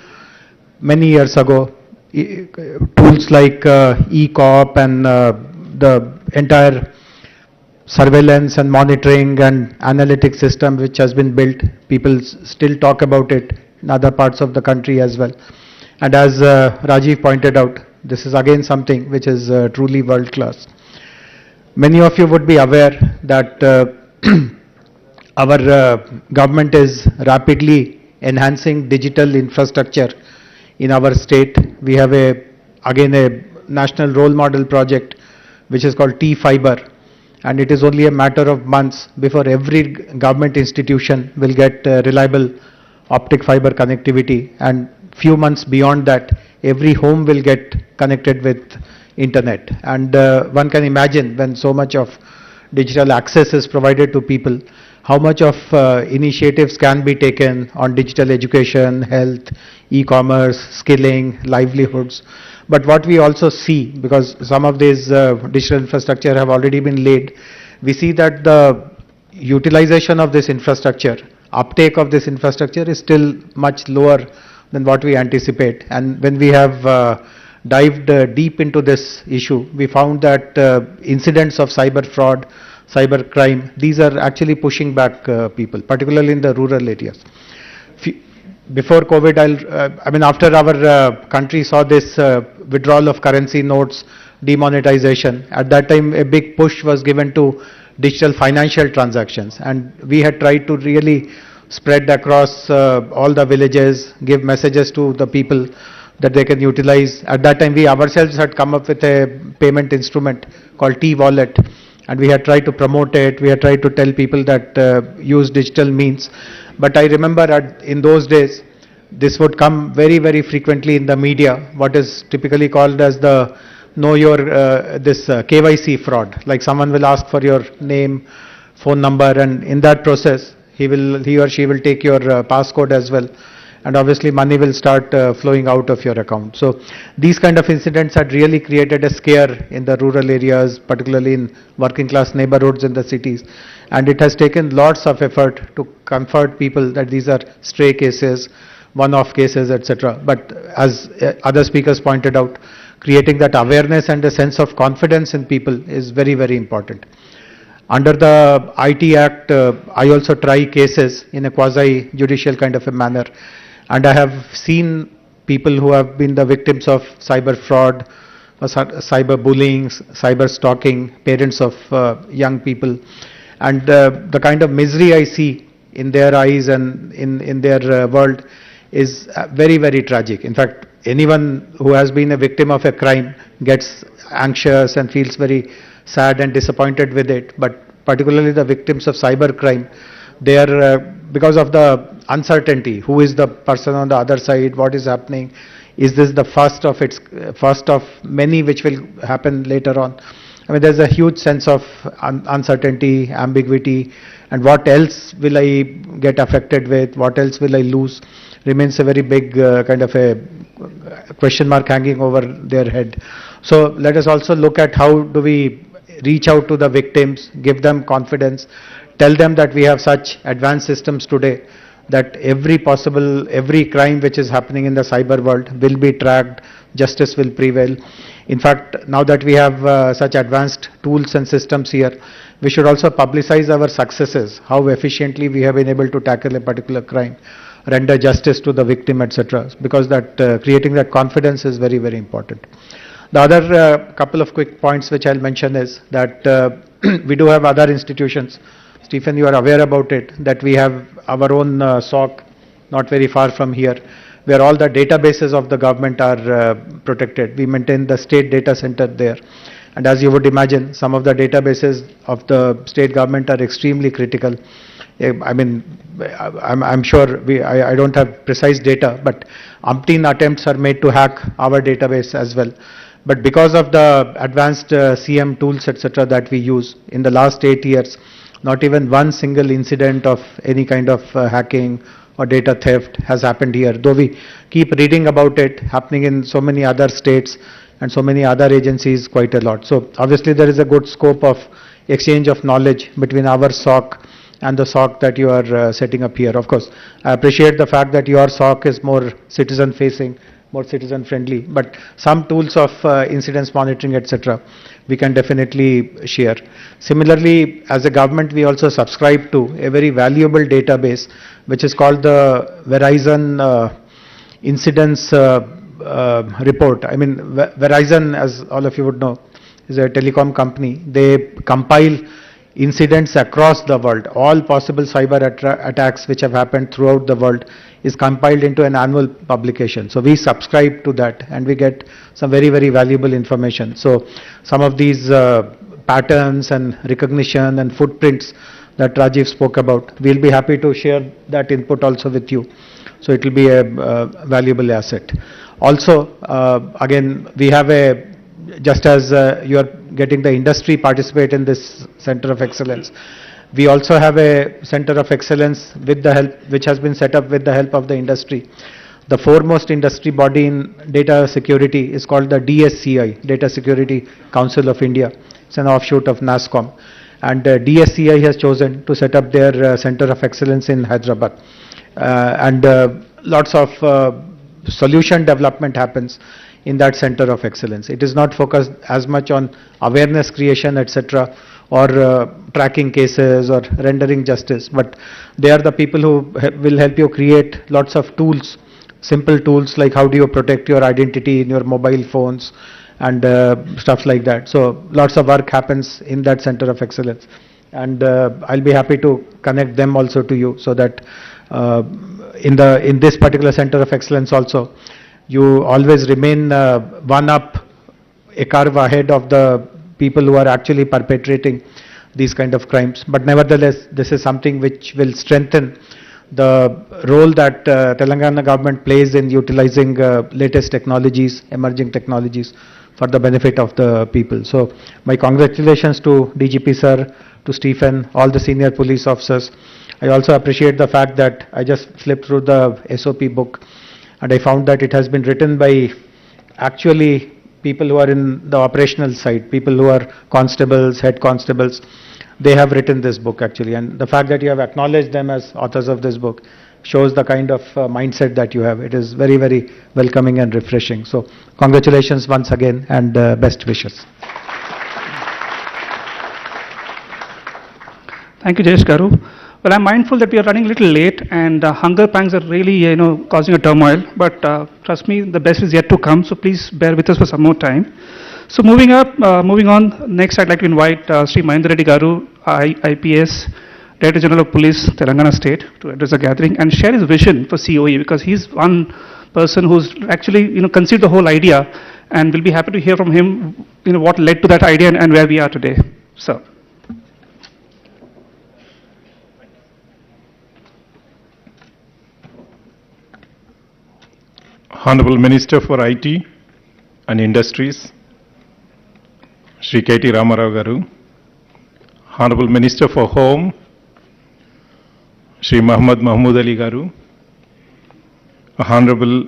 many years ago, tools like e-cop and the entire surveillance and monitoring and analytics system which has been built. People still talk about it in other parts of the country as well. And as Rajiv pointed out, this is again something which is truly world class. Many of you would be aware that our government is rapidly enhancing digital infrastructure in our state. We have again a national role model project which is called T-Fiber, and it is only a matter of months before every government institution will get reliable optic fiber connectivity, and few months beyond that, every home will get connected with internet. And one can imagine when so much of digital access is provided to people, how much of initiatives can be taken on digital education, health, e-commerce, skilling, livelihoods. But what we also see, because some of these digital infrastructure have already been laid, we see that the utilization of this infrastructure, uptake of this infrastructure is still much lower than what we anticipate. And when we have dived deep into this issue, we found that incidents of cyber fraud, cyber crime, these are actually pushing back people, particularly in the rural areas. Before COVID, after our country saw this withdrawal of currency notes, demonetization, at that time a big push was given to digital financial transactions, and we had tried to really spread across all the villages, give messages to the people that they can utilize. At that time we ourselves had come up with a payment instrument called T-Wallet, and we had tried to promote it, we had tried to tell people that use digital means. But I remember in those days, this would come very, very frequently in the media, what is typically called as the know your, KYC fraud. Like someone will ask for your name, phone number, and in that process, he or she will take your passcode as well. And obviously money will start flowing out of your account. So these kind of incidents had really created a scare in the rural areas, particularly in working class neighborhoods in the cities. And it has taken lots of effort to comfort people that these are stray cases, one-off cases, etc. But as other speakers pointed out, creating that awareness and a sense of confidence in people is very, very important. Under the IT Act, I also try cases in a quasi-judicial kind of a manner. And I have seen people who have been the victims of cyber fraud, cyber bullying, cyber stalking, parents of young people. And the kind of misery I see in their eyes and in their world is very, very tragic. In fact, anyone who has been a victim of a crime gets anxious and feels very sad and disappointed with it. But particularly the victims of cyber crime, they are, because of the uncertainty, who is the person on the other side, what is happening, is this the first of many which will happen later on. I mean, there's a huge sense of uncertainty, ambiguity, and what else will I get affected with, what else will I lose, remains a very big kind of a question mark hanging over their head. So let us also look at how do we reach out to the victims, give them confidence, tell them that we have such advanced systems today that every crime which is happening in the cyber world will be tracked, justice will prevail. In fact, now that we have such advanced tools and systems here, we should also publicize our successes, how efficiently we have been able to tackle a particular crime, render justice to the victim, etc. Because that creating that confidence is very, very important. The other couple of quick points which I'll mention is that we do have other institutions. Stephen, you are aware about it, that we have our own SOC not very far from here, where all the databases of the government are protected. We maintain the state data center there. And as you would imagine, some of the databases of the state government are extremely critical. I mean, I'm sure I don't have precise data, but umpteen attempts are made to hack our database as well. But because of the advanced CM tools, etc., that we use in the last 8 years, not even one single incident of any kind of hacking or data theft has happened here, though we keep reading about it happening in so many other states and so many other agencies quite a lot. So obviously there is a good scope of exchange of knowledge between our SOC and the SOC that you are setting up here. Of course, I appreciate the fact that your SOC is more citizen facing, more citizen friendly, but some tools of incidents monitoring, etc., we can definitely share. Similarly, as a government, we also subscribe to a very valuable database which is called the Verizon Incidents Report. I mean, Verizon, as all of you would know, is a telecom company. They compile incidents across the world. All possible cyber attacks which have happened throughout the world is compiled into an annual publication. So we subscribe to that and we get some very, very valuable information. So some of these patterns and recognition and footprints that Rajiv spoke about, we'll be happy to share that input also with you, So it will be a valuable asset. Also, again, we have just as you are getting the industry participate in this center of excellence, we also have a center of excellence with the help, which has been set up with the help of the industry. The foremost industry body in data security is called the DSCI, Data Security Council of India. It's an offshoot of NASSCOM. And DSCI has chosen to set up their center of excellence in Hyderabad. And lots of solution development happens in that center of excellence. It is not focused as much on awareness creation, etc., or tracking cases or rendering justice, but they are the people who will help you create lots of tools, simple tools like how do you protect your identity in your mobile phones and stuff like that. So lots of work happens in that center of excellence, and I'll be happy to connect them also to you, so that in this particular center of excellence also, you always remain one up, a curve ahead of the people who are actually perpetrating these kind of crimes. But nevertheless, this is something which will strengthen the role that Telangana government plays in utilizing latest technologies, emerging technologies for the benefit of the people. So my congratulations to DGP sir, to Stephen, all the senior police officers. I also appreciate the fact that I just flipped through the SOP book and I found that it has been written by actually people who are in the operational side, people who are constables, head constables. They have written this book actually, and the fact that you have acknowledged them as authors of this book shows the kind of mindset that you have. It is very, very welcoming and refreshing. So congratulations once again, and best wishes. Thank you, Jayesh Garu. Well, I'm mindful that we are running a little late, and hunger pangs are really, causing a turmoil. But trust me, the best is yet to come. So please bear with us for some more time. So moving on. Next, I'd like to invite Sri Mahendra Reddy Garu, IPS, Director General of Police, Telangana State, to address the gathering and share his vision for COE, because he's one person who's actually, conceived the whole idea, and we'll be happy to hear from him, what led to that idea and where we are today. Sir. Honorable Minister for IT and Industries, Shri KT Ramarao Garu, Honorable Minister for Home, Shri Mahmood Ali Garu, Honorable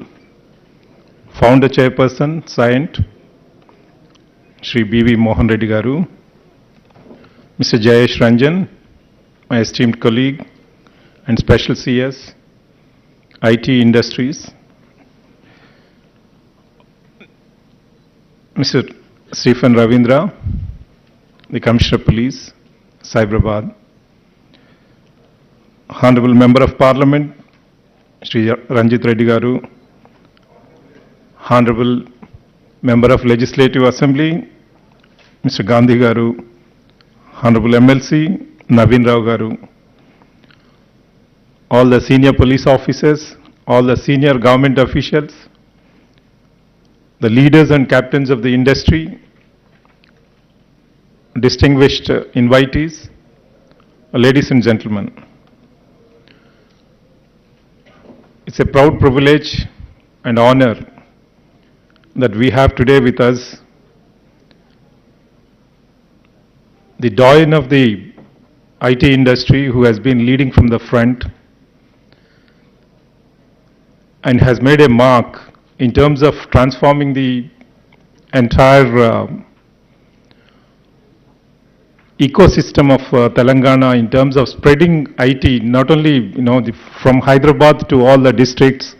Founder Chairperson, Scient, Shri B.V. Mohan Reddy Garu, Mr. Jayesh Ranjan, my esteemed colleague and Special CS, IT Industries, Mr. Stephen Ravindra, the Commissioner of Police, Cyberabad, Honorable Member of Parliament, Shri Ranjit Reddy Garu, Honorable Member of Legislative Assembly, Mr. Gandhi Garu, Honorable MLC, Naveen Rao Garu, all the senior police officers, all the senior government officials, the leaders and captains of the industry, distinguished invitees, ladies and gentlemen. It's a proud privilege and honor that we have today with us the doyen of the IT industry, who has been leading from the front and has made a mark in terms of transforming the entire ecosystem of Telangana in terms of spreading IT, not only from Hyderabad to all the districts,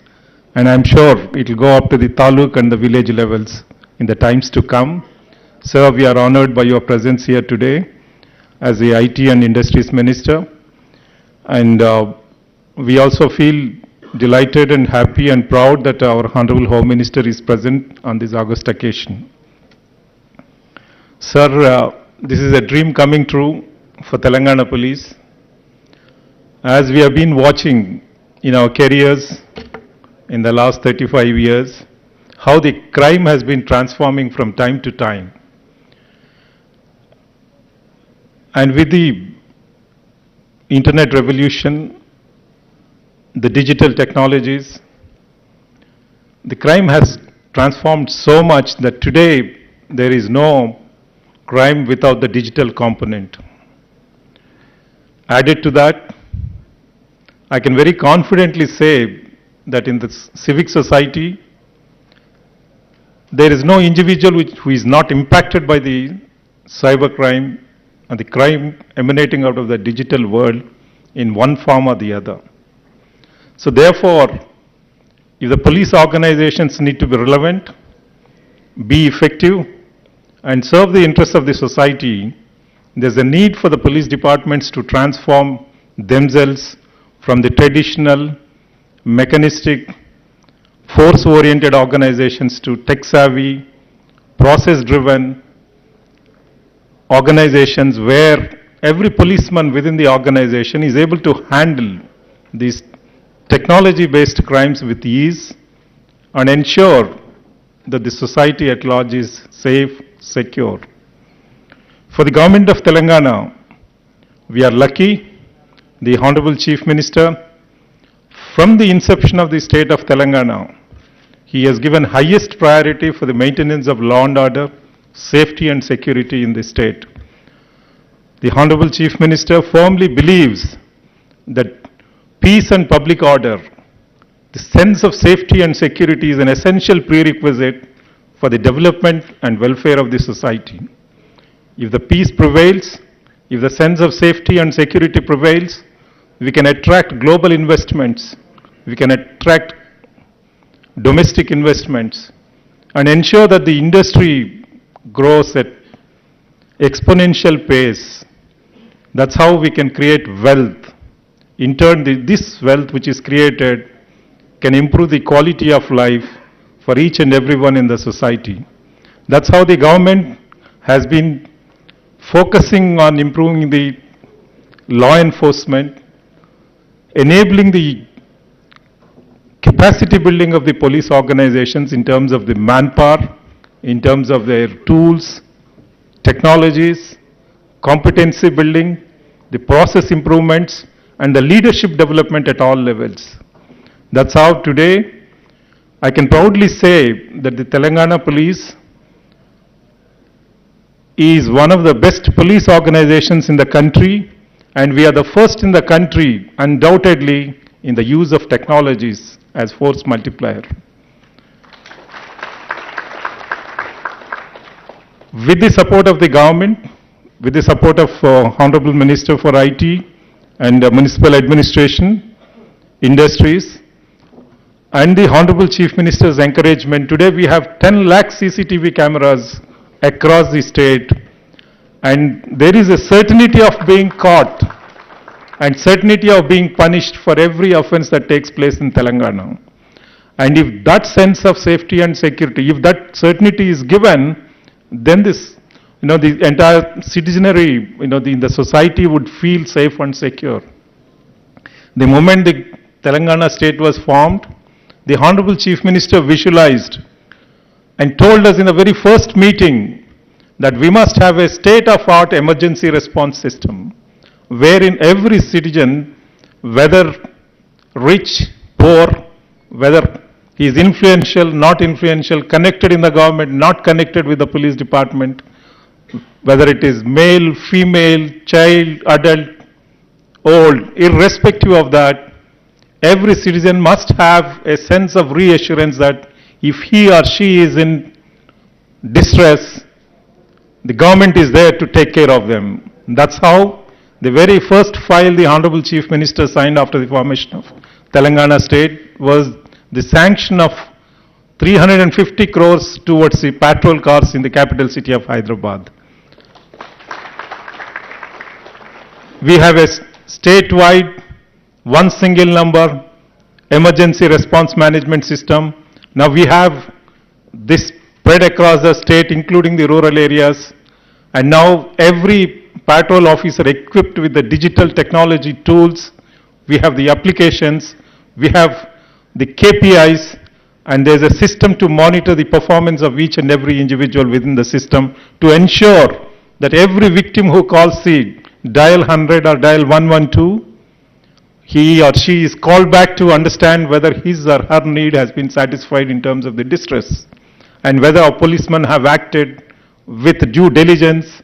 and I'm sure it will go up to the taluk and the village levels in the times to come. Sir, we are honored by your presence here today as the IT and Industries Minister, and we also feel delighted and happy and proud that our Honorable Home Minister is present on this august occasion. Sir, this is a dream coming true for Telangana Police. As we have been watching in our careers in the last 35 years, how the crime has been transforming from time to time. And with the internet revolution, the digital technologies. The crime has transformed so much that today there is no crime without the digital component. Added to that, I can very confidently say that in the civic society, there is no individual who is not impacted by the cybercrime and the crime emanating out of the digital world in one form or the other. So therefore, if the police organizations need to be relevant, be effective, and serve the interests of the society, there's a need for the police departments to transform themselves from the traditional, mechanistic, force-oriented organizations to tech-savvy, process-driven organizations where every policeman within the organization is able to handle these technology-based crimes with ease and ensure that the society at large is safe, secure. For the government of Telangana, we are lucky, the Honorable Chief Minister, from the inception of the state of Telangana, he has given highest priority for the maintenance of law and order, safety and security in the state. The Honorable Chief Minister firmly believes that peace and public order, the sense of safety and security is an essential prerequisite for the development and welfare of the society. If the peace prevails, if the sense of safety and security prevails, we can attract global investments, we can attract domestic investments, and ensure that the industry grows at exponential pace. That's how we can create wealth. In turn, this wealth which is created can improve the quality of life for each and everyone in the society. That's how the government has been focusing on improving the law enforcement, enabling the capacity building of the police organizations in terms of the manpower, in terms of their tools, technologies, competency building, the process improvements, and the leadership development at all levels. That's how today I can proudly say that the Telangana Police is one of the best police organizations in the country, and we are the first in the country, undoubtedly, in the use of technologies as force multiplier. With the support of the government, with the support of Honorable Minister for IT and Municipal Administration, Industries, and the Honorable Chief Minister's encouragement, today we have 10 lakh CCTV cameras across the state, and there is a certainty of being caught and certainty of being punished for every offense that takes place in Telangana. And if that sense of safety and security, if that certainty is given, then this, the entire citizenry, in the society would feel safe and secure. The moment the Telangana state was formed, the Honorable Chief Minister visualized and told us in the very first meeting that we must have a state-of-art emergency response system, wherein every citizen, whether rich, poor, whether he is influential, not influential, connected in the government, not connected with the police department, whether it is male, female, child, adult, old, irrespective of that, every citizen must have a sense of reassurance that if he or she is in distress, the government is there to take care of them. That's how the very first file the Honorable Chief Minister signed after the formation of Telangana state was the sanction of 350 crores towards the patrol cars in the capital city of Hyderabad. We have a statewide, one single number, emergency response management system. Now we have this spread across the state, including the rural areas, and now every patrol officer equipped with the digital technology tools, we have the applications, we have the KPIs, and there's a system to monitor the performance of each and every individual within the system to ensure that every victim who calls the dial 100 or dial 112 he or she is called back to understand whether his or her need has been satisfied in terms of the distress, and whether our policemen have acted with due diligence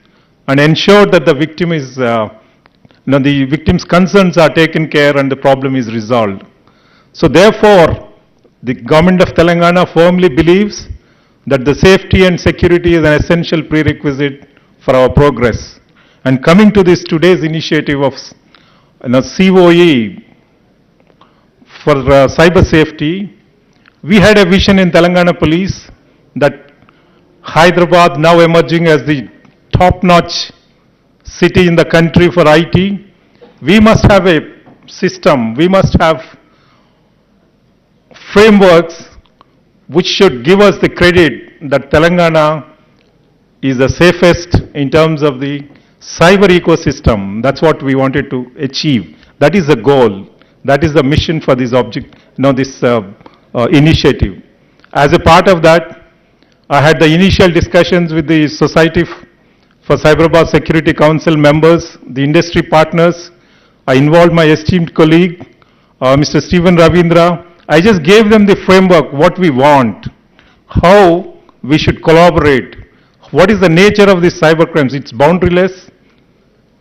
and ensured that the victim is, the victim's concerns are taken care and the problem is resolved. So therefore, the government of Telangana firmly believes that the safety and security is an essential prerequisite for our progress. And coming to this today's initiative of COE for cyber safety, we had a vision in Telangana Police that Hyderabad, now emerging as the top-notch city in the country for IT, we must have a system, we must have frameworks which should give us the credit that Telangana is the safest in terms of the cyber ecosystem. That's what we wanted to achieve. That is the goal. That is the mission for this initiative. As a part of that, I had the initial discussions with the Society for Cyberabad Security Council members, the industry partners. I involved my esteemed colleague, Mr. Stephen Ravindra. I just gave them the framework, what we want, how we should collaborate, what is the nature of these cyber crimes. It's boundaryless.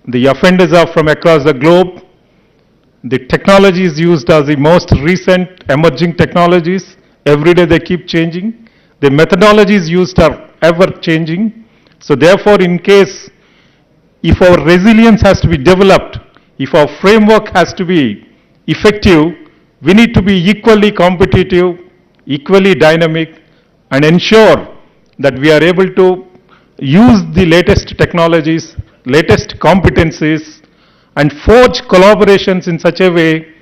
The offenders are from across the globe. The technologies used are the most recent emerging technologies. Every day they keep changing. The methodologies used are ever changing. So therefore, in case, if our resilience has to be developed, if our framework has to be effective, we need to be equally competitive, equally dynamic, and ensure that we are able to use the latest technologies, latest competencies, and forge collaborations in such a way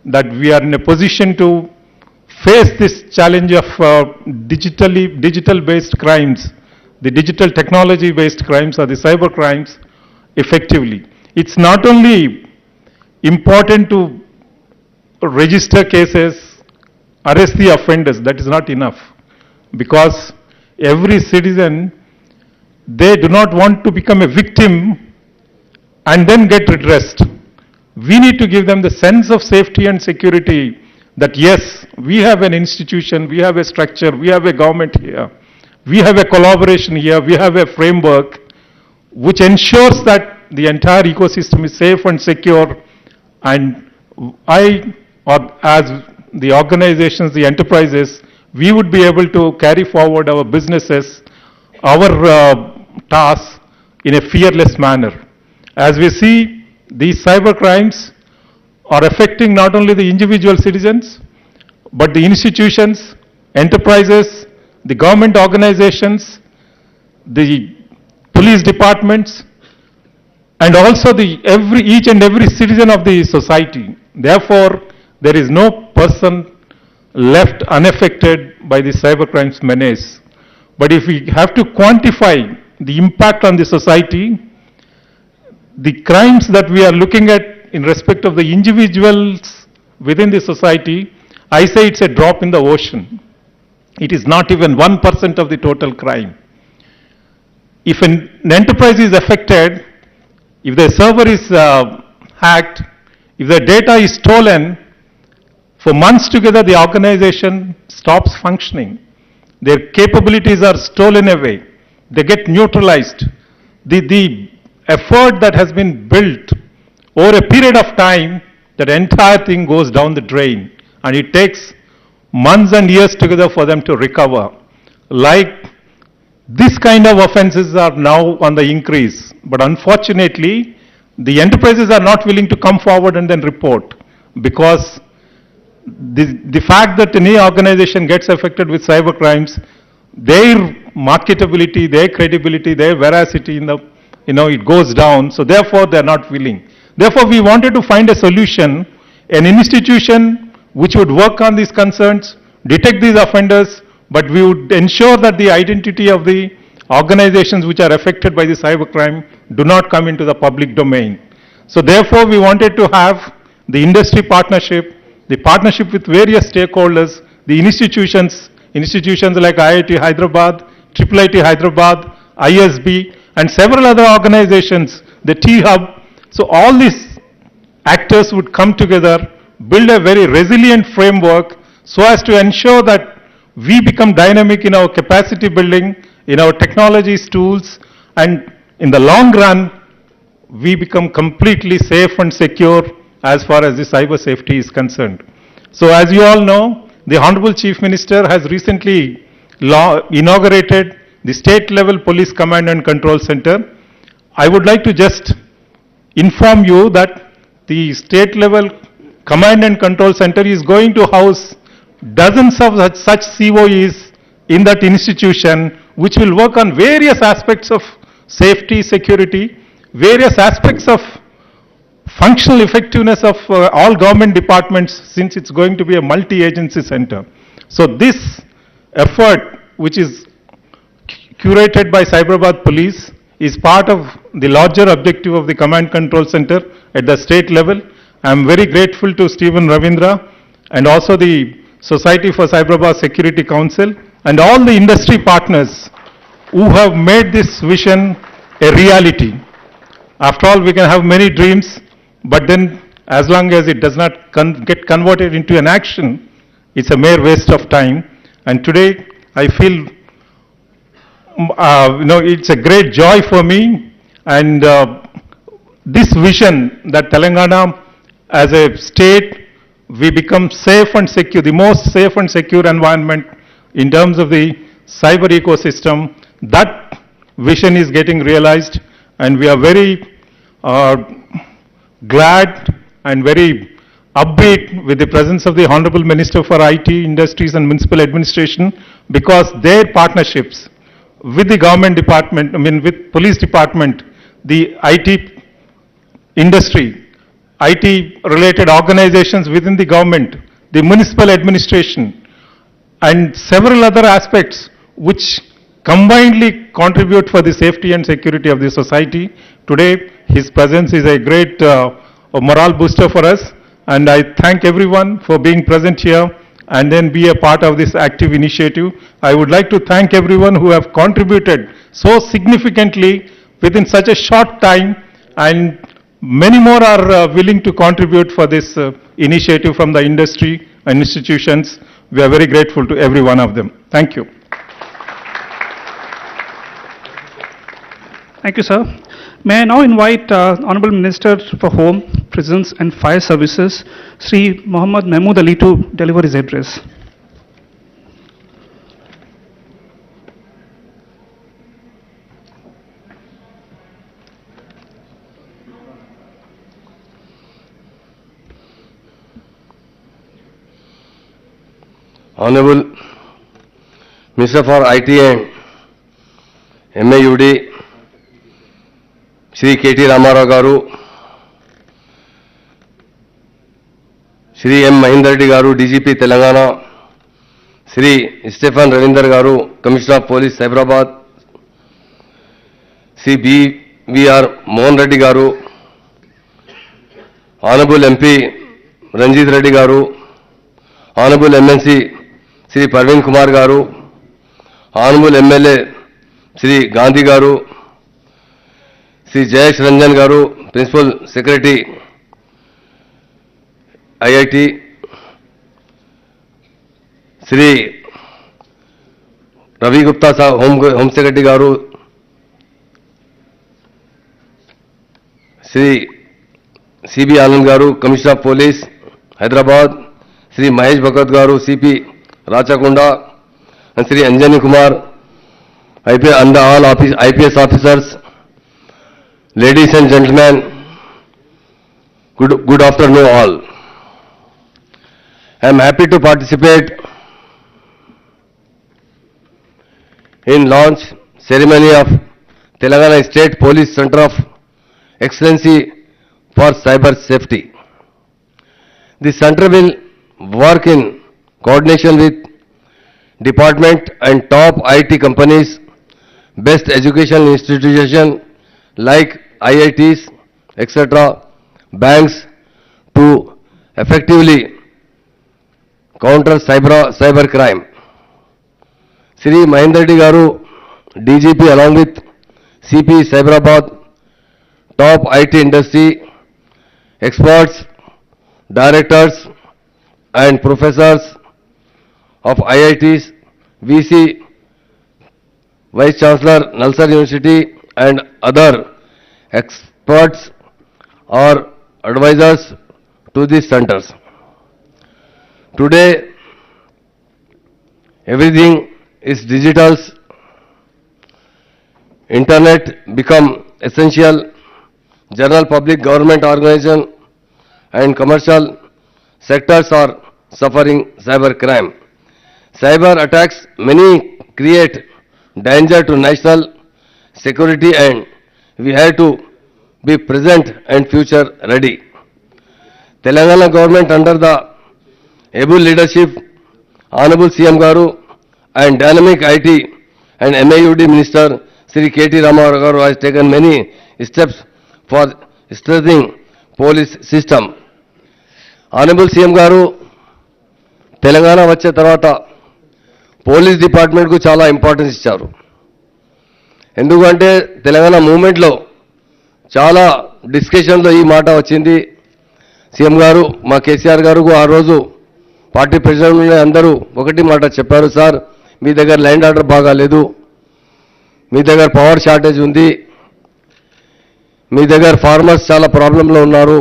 that we are in a position to face this challenge of digital-based crimes, the digital technology-based crimes or the cyber crimes effectively. It's not only important to register cases, arrest the offenders, that is not enough, because every citizen, they do not want to become a victim and then get redressed. We need to give them the sense of safety and security that yes, we have an institution, we have a structure, we have a government here, we have a collaboration here, we have a framework which ensures that the entire ecosystem is safe and secure. And I, or as the organizations, the enterprises, we would be able to carry forward our businesses, our tasks in a fearless manner. As we see, these cyber crimes are affecting not only the individual citizens, but the institutions, enterprises, the government organizations, the police departments, and also each and every citizen of the society. Therefore, there is no person left unaffected by the cyber crimes menace. But if we have to quantify the impact on the society, the crimes that we are looking at in respect of the individuals within the society, I say it's a drop in the ocean. It is not even 1% of the total crime. If an enterprise is affected, if the server is hacked, if the data is stolen, for months together the organization stops functioning. Their capabilities are stolen away. They get neutralized. The effort that has been built over a period of time, that entire thing goes down the drain. And it takes months and years together for them to recover. Like this kind of offenses are now on the increase. But unfortunately, the enterprises are not willing to come forward and then report, because the fact that any organization gets affected with cyber crimes, their marketability, their credibility, their veracity it goes down. So therefore, they are not willing. Therefore, we wanted to find a solution, an institution which would work on these concerns, detect these offenders, but we would ensure that the identity of the organizations which are affected by the cybercrime do not come into the public domain. So therefore, we wanted to have the industry partnership, the partnership with various stakeholders, the institutions like IIT Hyderabad, IIIT Hyderabad, ISB, and several other organizations, the T-Hub. So all these actors would come together, build a very resilient framework so as to ensure that we become dynamic in our capacity building, in our technologies, tools, and in the long run, we become completely safe and secure as far as the cyber safety is concerned. So as you all know, the Honorable Chief Minister has recently inaugurated the state level police command and control center. I would like to just inform you that the state level command and control center is going to house dozens of such COEs in that institution, which will work on various aspects of safety, security, various aspects of functional effectiveness of all government departments, since it's going to be a multi-agency center. So this effort, which is curated by Cyberabad Police, is part of the larger objective of the Command Control Center at the state level. I am very grateful to Stephen Ravindra and also the Society for Cyberabad Security Council and all the industry partners who have made this vision a reality. After all, we can have many dreams, but then as long as it does not get converted into an action, it's a mere waste of time. And today, I feel, it's a great joy for me. And this vision that Telangana as a state, we become safe and secure, the most safe and secure environment in terms of the cyber ecosystem, that vision is getting realized. And we are very glad and very upbeat with the presence of the Honorable Minister for IT, Industries and Municipal Administration, because their partnerships with the government department, with police department, the IT industry, IT related organizations within the government, the municipal administration, and several other aspects which combinedly contribute for the safety and security of the society. Today, his presence is a great morale booster for us, and I thank everyone for being present here and then be a part of this active initiative. I would like to thank everyone who have contributed so significantly within such a short time, and many more are willing to contribute for this initiative from the industry and institutions. We are very grateful to every one of them. Thank you. Thank you, sir. May I now invite Honorable Minister for Home, Prisons and Fire Services, Sri Mahmood Ali, to deliver his address. Honorable Minister for IT and MAUD, Shri KTR Garu, Shri M. Mahindra Reddy Garu, DGP Telangana, Shri Stephen Ravindra Garu, Commissioner of Police Cyberabad, Shri BVR Mohan Reddy Garu, Honorable MP Ranjit Reddy Garu, Honorable MNC Shri Parveen Kumar Garu, Honorable MLA Shri Gandhi Garu, Shri Jayesh Ranjan Garu, Principal Secretary IIT, Shri Ravi Gupta Home Secretary Garu, Shri CB Anand Garu, Commissioner of Police, Hyderabad, Shri Mahesh Bhagat Garu, CP Rachakunda, and Shri Anjani Kumar, and all IPS officers, ladies and gentlemen, good afternoon all. I am happy to participate in launch ceremony of Telangana State Police Center of Excellency for Cyber Safety. The center will work in coordination with department and top IT companies, best educational institutions like IITs, etc., banks, to effectively counter cyber crime. Shri Mahindra Reddy Garu, DGP, along with CP Cyberabad, top IT industry experts, directors and professors of IITs, VC, Vice Chancellor, Nazaria University and other experts or advisors to these centers. Today, everything is digital. Internet become essential. General public, government organization and commercial sectors are suffering cyber crime. Cyber attacks many create danger to national security and we have to be present and future ready. Telangana government under the able leadership, Honorable CM Garu and dynamic IT and MAUD Minister Sri KTR Garu has taken many steps for strengthening police system. Honorable CM Garu, Telangana వచ్చే తర్వాత police డిపార్ట్మెంట్కు చాలా importance ఇచ్చారు. ఎందుకంటే తెలంగాణ మూవ్మెంట్లో చాలా డిస్కషన్లో ఈ మాట వచ్చింది. సీఎం గారు మా కేసీఆర్ గారు ఆ రోజు పార్టీ ప్రెసిడెంట్ అందరూ ఒకటి మాట చెప్పారు, సార్ మీ దగ్గర ల్యాండ్ ఆర్డర్ బాగాలేదు, మీ దగ్గర పవర్ షార్టేజ్ ఉంది, మీ దగ్గర ఫార్మర్స్ చాలా ప్రాబ్లంలో ఉన్నారు,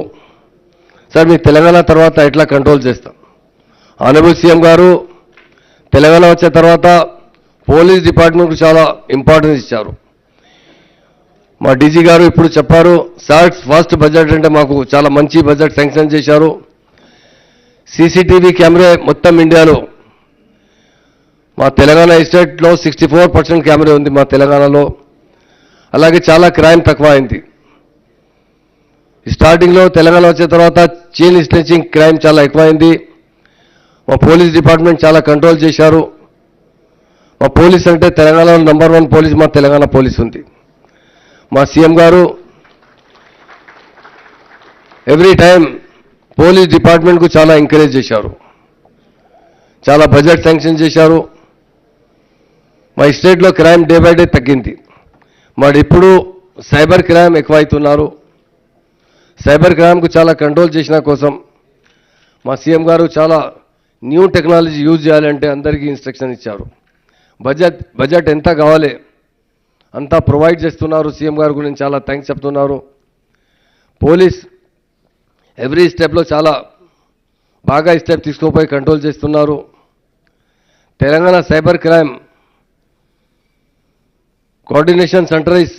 సార్ మీ తెలంగాణ తర్వాత ఎట్లా కంట్రోల్ చేస్తాం. ఆనరబుల్ సీఎం గారు తెలంగాణ వచ్చే తర్వాత పోలీస్ డిపార్ట్మెంట్కు చాలా ఇంపార్టెన్స్ ఇచ్చారు. మా డీజీ గారు ఇప్పుడు చెప్పారు, సార్ ఫస్ట్ బడ్జెట్ అంటే మాకు చాలా మంచి బడ్జెట్ శాంక్షన్ చేశారు. సీసీటీవీ కెమెరా మొత్తం ఇండియాలో మా తెలంగాణ స్టేట్లో 64% కెమెరా ఉంది మా తెలంగాణలో. అలాగే చాలా క్రైమ్ తక్కువ అయింది. స్టార్టింగ్లో తెలంగాణ వచ్చిన తర్వాత చైన్ స్నాచింగ్ క్రైమ్ చాలా ఎక్కువైంది. మా పోలీస్ డిపార్ట్మెంట్ చాలా కంట్రోల్ చేశారు. మా పోలీస్ అంటే తెలంగాణలో నంబర్ 1 పోలీస్ మా తెలంగాణ పోలీస్ ఉంది. మా సీఎం గారు ఎవ్రీ టైం పోలీస్ డిపార్ట్మెంట్కు చాలా ఎంకరేజ్ చేశారు, చాలా బడ్జెట్ శాంక్షన్ చేశారు. మా స్టేట్లో క్రైమ్ డే బై డే తగ్గింది. మరి ఇప్పుడు సైబర్ క్రైమ్ ఎక్కువైతున్నారు. సైబర్ క్రైమ్కు చాలా కంట్రోల్ చేసిన కోసం మా సీఎం గారు చాలా న్యూ టెక్నాలజీ యూజ్ చేయాలంటే అందరికీ ఇన్స్ట్రక్షన్ ఇచ్చారు. బడ్జెట్ ఎంత కావాలి అంతా ప్రొవైడ్ చేస్తున్నారు. సీఎం గారు గురించి చాలా థ్యాంక్స్ చెప్తున్నారు. పోలీస్ ఎవ్రీ స్టెప్లో చాలా బాగా స్టెప్ తీసుకుపోయి కంట్రోల్ చేస్తున్నారు. Telangana cyber crime coordination centre is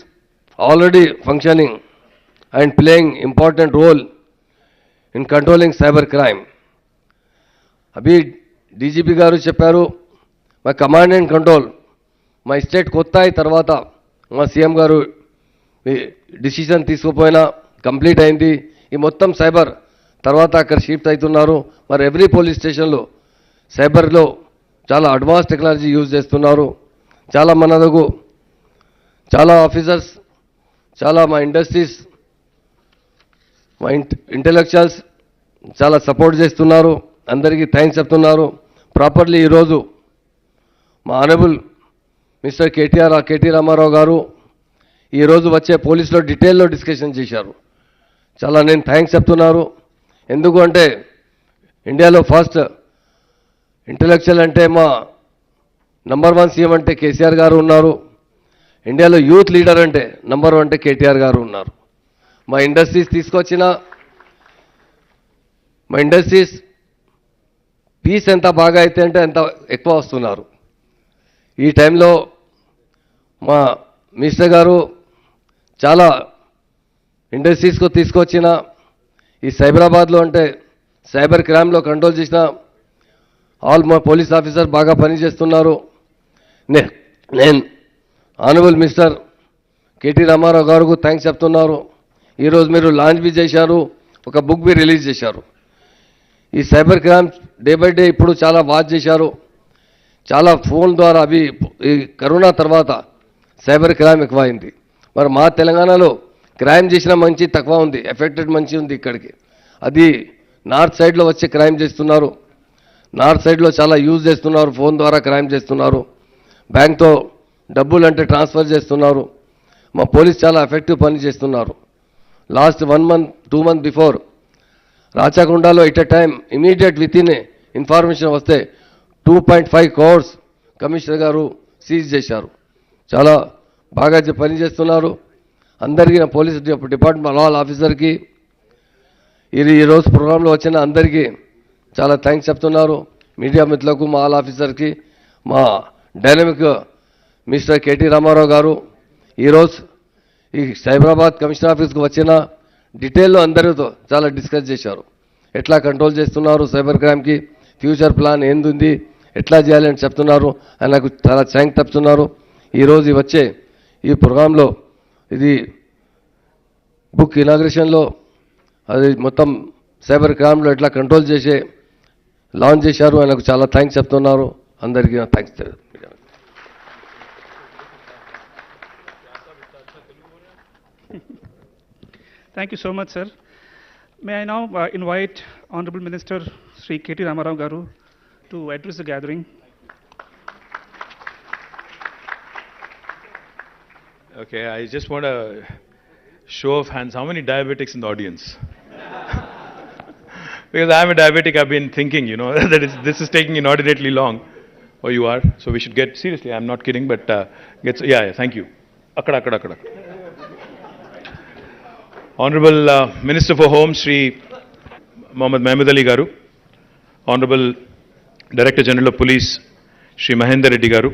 already functioning and playing important role in controlling cyber crime. Abhi DGP గారు చెప్పారు, మా కమాండ్ అండ్ కంట్రోల్ మా స్టేట్ కొత్త అయిన తర్వాత మా సీఎం గారు డిసిషన్ తీసుకుపోయినా కంప్లీట్ అయింది. ఈ మొత్తం సైబర్ తర్వాత అక్కడ షిఫ్ట్ అవుతున్నారు. మరి ఎవ్రీ పోలీస్ స్టేషన్లో సైబర్లో చాలా అడ్వాన్స్ టెక్నాలజీ యూజ్ చేస్తున్నారు. చాలా మనకు చాలా ఆఫీసర్స్, చాలా మా ఇండస్ట్రీస్, మా ఇంటెలెక్చువల్స్ చాలా సపోర్ట్ చేస్తున్నారు. అందరికీ థ్యాంక్స్ చెప్తున్నారు. ప్రాపర్లీ ఈరోజు మా ఆనరబుల్ మిస్టర్ కేటీ రామారావు గారు ఈరోజు వచ్చే పోలీసులో డీటెయిల్లో డిస్కషన్ చేశారు. చాలా నేను థ్యాంక్స్ చెప్తున్నారు. ఎందుకంటే ఇండియాలో ఫస్ట్ ఇంటెలెక్చువల్ అంటే మా నంబర్ 1 సీఎం అంటే కేసీఆర్ గారు ఉన్నారు. ఇండియాలో యూత్ లీడర్ అంటే నంబర్ 1 అంటే కేటీఆర్ గారు ఉన్నారు. మా ఇండస్ట్రీస్ తీసుకొచ్చిన మా ఇండస్ట్రీస్ పీస్ ఎంత బాగా అయితే అంటే అంత ఎక్కువ వస్తున్నారు. ఈ టైంలో మా మినిస్టర్ గారు చాలా ఇండస్ట్రీస్కు తీసుకొచ్చిన ఈ సైబరాబాద్లో అంటే సైబర్ క్రైమ్లో కంట్రోల్ చేసిన ఆల్ మా పోలీస్ ఆఫీసర్ బాగా పనిచేస్తున్నారు. నేను ఆనరబుల్ మినిస్టర్ కేటీ రామారావు గారికి థ్యాంక్స్ చెప్తున్నారు. ఈరోజు మీరు లాంచ్ బి చేశారు, ఒక బుక్ బి రిలీజ్ చేశారు. ఈ cyber crime day by day ఇప్పుడు చాలా వాచ్ చేశారు. చాలా ఫోన్ ద్వారా అవి ఈ కరోనా తర్వాత సైబర్ క్రైమ్ ఎక్కువైంది. మరి మా తెలంగాణలో క్రైమ్ చేసిన మంచి తక్కువ ఉంది, ఎఫెక్టెడ్ మంచి ఉంది. ఇక్కడికి అది నార్త్ సైడ్లో వచ్చే క్రైమ్ చేస్తున్నారు. నార్త్ సైడ్లో చాలా యూజ్ చేస్తున్నారు, ఫోన్ ద్వారా క్రైమ్ చేస్తున్నారు, బ్యాంక్తో డబ్బులు అంటే ట్రాన్స్ఫర్ చేస్తున్నారు. మా పోలీస్ చాలా ఎఫెక్టివ్ పని చేస్తున్నారు. లాస్ట్ 1 month 2 months బిఫోర్ రాచకొండలో at a time immediate with in information వస్తే 2.5 crores కమిషనర్ గారు సీజ్ చేశారు. చాలా బాగా పనిచేస్తున్నారు. అందరికీ నా పోలీస్ డిపార్ట్మెంట్ ఆల్ ఆఫీసర్కి ఈరోజు ప్రోగ్రాంలో వచ్చిన అందరికీ చాలా థ్యాంక్స్ చెప్తున్నారు. మీడియా మిత్రులకు, మా ఆల్ ఆఫీసర్కి, మా డైనమిక్ మిస్టర్ కేటీ రామారావు గారు ఈరోజు ఈ సైబరాబాద్ కమిషనర్ ఆఫీస్కి వచ్చిన డీటెయిల్లో అందరితో చాలా డిస్కస్ చేశారు. ఎట్లా కంట్రోల్ చేస్తున్నారు సైబర్ క్రైమ్కి, ఫ్యూచర్ ప్లాన్ ఏందుంది, ఎట్లా చేయాలని చెప్తున్నారు అని నాకు చాలా థ్యాంక్స్ చెప్తున్నారు. ఈరోజు వచ్చే ఈ ప్రోగ్రాంలో ఇది బుక్ ఇనాగ్రేషన్లో అది మొత్తం సైబర్ క్రైమ్లో ఎట్లా కంట్రోల్ చేసే లాంచ్ చేశారు అని నాకు చాలా థ్యాంక్స్ చెప్తున్నారు. అందరికీ నా thanks. Thank you so much, sir. May I now invite Honorable Minister Sri KT Ramarao Garu to address the gathering. Okay, I just want a show of hands. How many diabetics in the audience? Because I'm a diabetic, I've been thinking, that this is taking inordinately long. Oh, you are? So we should get, seriously, I'm not kidding, but yeah, thank you. Akkada. Honorable Minister for Home, Sri Mahmood Ali Garu, Honorable Director General of Police, Sri Mahendra Reddy Garu,